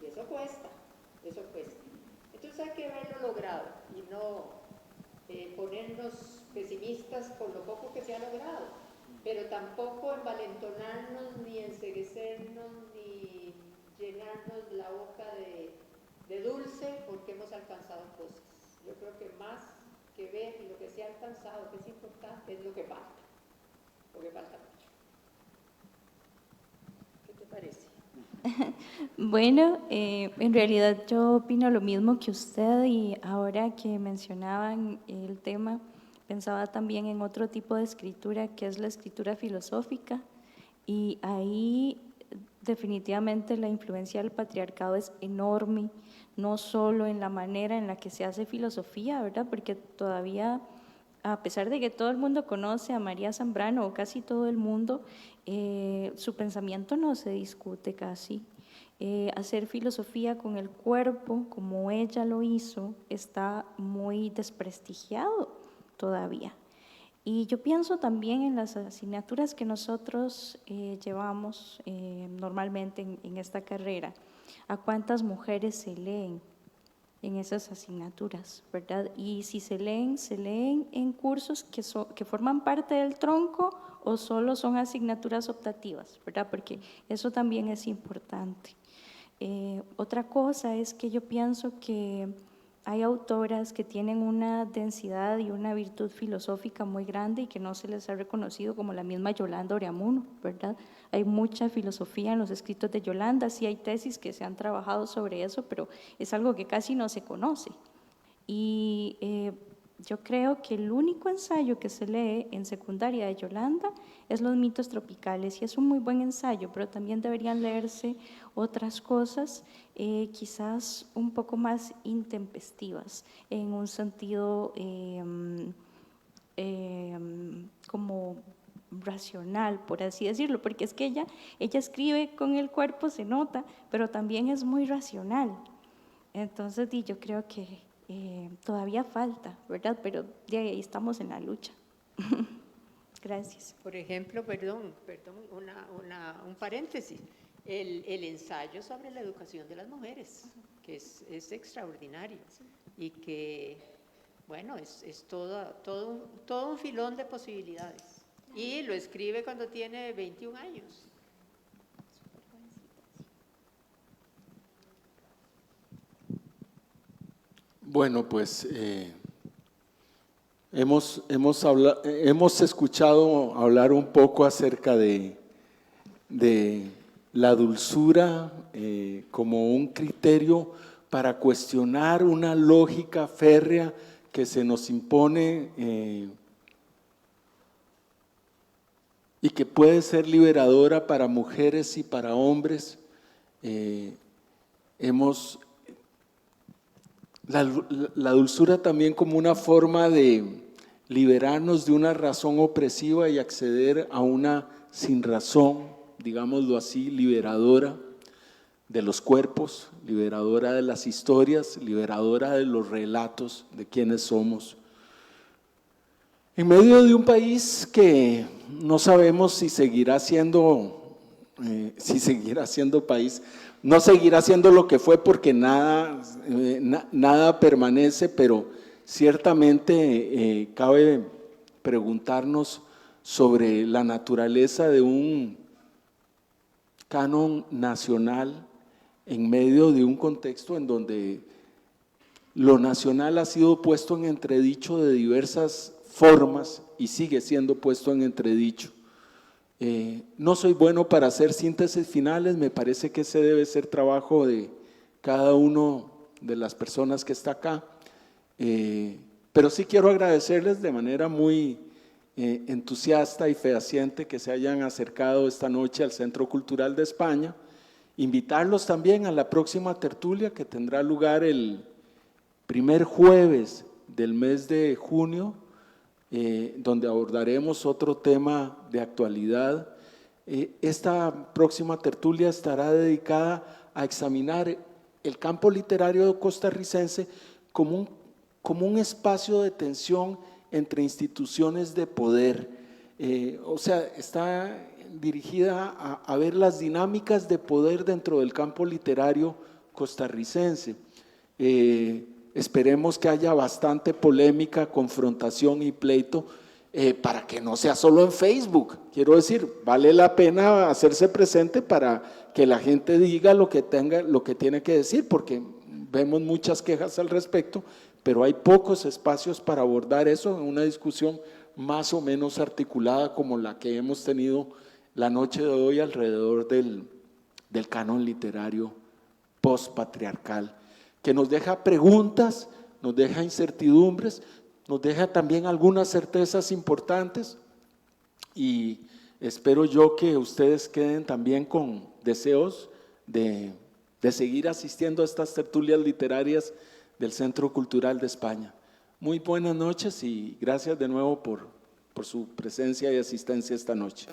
y eso cuesta, eso cuesta. Entonces hay que verlo logrado y no ponernos pesimistas por lo poco que se ha logrado, pero tampoco envalentonarnos, ni enceguecernos, ni llenarnos la boca de dulce porque hemos alcanzado cosas. Yo creo que más que ver lo que se ha alcanzado, que es importante, es lo que falta, porque falta mucho. ¿Qué te parece? Bueno, en realidad yo opino lo mismo que usted, y ahora que mencionaban el tema, pensaba también en otro tipo de escritura, que es la escritura filosófica, y ahí definitivamente la influencia del patriarcado es enorme, no solo en la manera en la que se hace filosofía, ¿verdad? Porque todavía, a pesar de que todo el mundo conoce a María Zambrano, o casi todo el mundo, su pensamiento no se discute casi. Hacer filosofía con el cuerpo, como ella lo hizo, está muy desprestigiado todavía. Y yo pienso también en las asignaturas que nosotros llevamos normalmente en esta carrera, a cuántas mujeres se leen en esas asignaturas, ¿verdad? Y si se leen en cursos que forman parte del tronco o solo son asignaturas optativas, ¿verdad? Porque eso también es importante. Otra cosa es que yo pienso que hay autoras que tienen una densidad y una virtud filosófica muy grande y que no se les ha reconocido, como la misma Yolanda Oreamuno, ¿verdad? Hay mucha filosofía en los escritos de Yolanda, sí hay tesis que se han trabajado sobre eso, pero es algo que casi no se conoce. Y yo creo que el único ensayo que se lee en secundaria de Yolanda es Los mitos tropicales, y es un muy buen ensayo, pero también deberían leerse otras cosas, quizás un poco más intempestivas, en un sentido como racional, por así decirlo, porque es que ella escribe con el cuerpo, se nota, pero también es muy racional. Entonces, yo creo que todavía falta, ¿verdad? Pero de ahí estamos en la lucha. Gracias. Por ejemplo, un paréntesis, el ensayo sobre la educación de las mujeres, que es extraordinario y que, bueno, es todo un filón de posibilidades. Y lo escribe cuando tiene 21 años. Bueno, pues hemos escuchado hablar un poco acerca de la dulzura como un criterio para cuestionar una lógica férrea que se nos impone y que puede ser liberadora para mujeres y para hombres. La dulzura también como una forma de liberarnos de una razón opresiva y acceder a una sin razón, digámoslo así, liberadora de los cuerpos, liberadora de las historias, liberadora de los relatos de quienes somos. En medio de un país que no sabemos si seguirá siendo país, no seguirá siendo lo que fue porque nada permanece, pero ciertamente cabe preguntarnos sobre la naturaleza de un canon nacional en medio de un contexto en donde lo nacional ha sido puesto en entredicho de diversas formas y sigue siendo puesto en entredicho. No soy bueno para hacer síntesis finales, me parece que ese debe ser trabajo de cada uno de las personas que está acá, pero sí quiero agradecerles de manera muy entusiasta y fehaciente que se hayan acercado esta noche al Centro Cultural de España, invitarlos también a la próxima tertulia que tendrá lugar el primer jueves del mes de junio, donde abordaremos otro tema de actualidad. Esta próxima tertulia estará dedicada a examinar el campo literario costarricense como un espacio de tensión entre instituciones de poder. O sea, está dirigida a ver las dinámicas de poder dentro del campo literario costarricense. Esperemos que haya bastante polémica, confrontación y pleito para que no sea solo en Facebook. Quiero decir, vale la pena hacerse presente para que la gente diga lo que tiene que decir, porque vemos muchas quejas al respecto, pero hay pocos espacios para abordar eso en una discusión más o menos articulada como la que hemos tenido la noche de hoy alrededor del canon literario postpatriarcal, que nos deja preguntas, nos deja incertidumbres, nos deja también algunas certezas importantes, y espero yo que ustedes queden también con deseos de seguir asistiendo a estas tertulias literarias del Centro Cultural de España. Muy buenas noches y gracias de nuevo por su presencia y asistencia esta noche.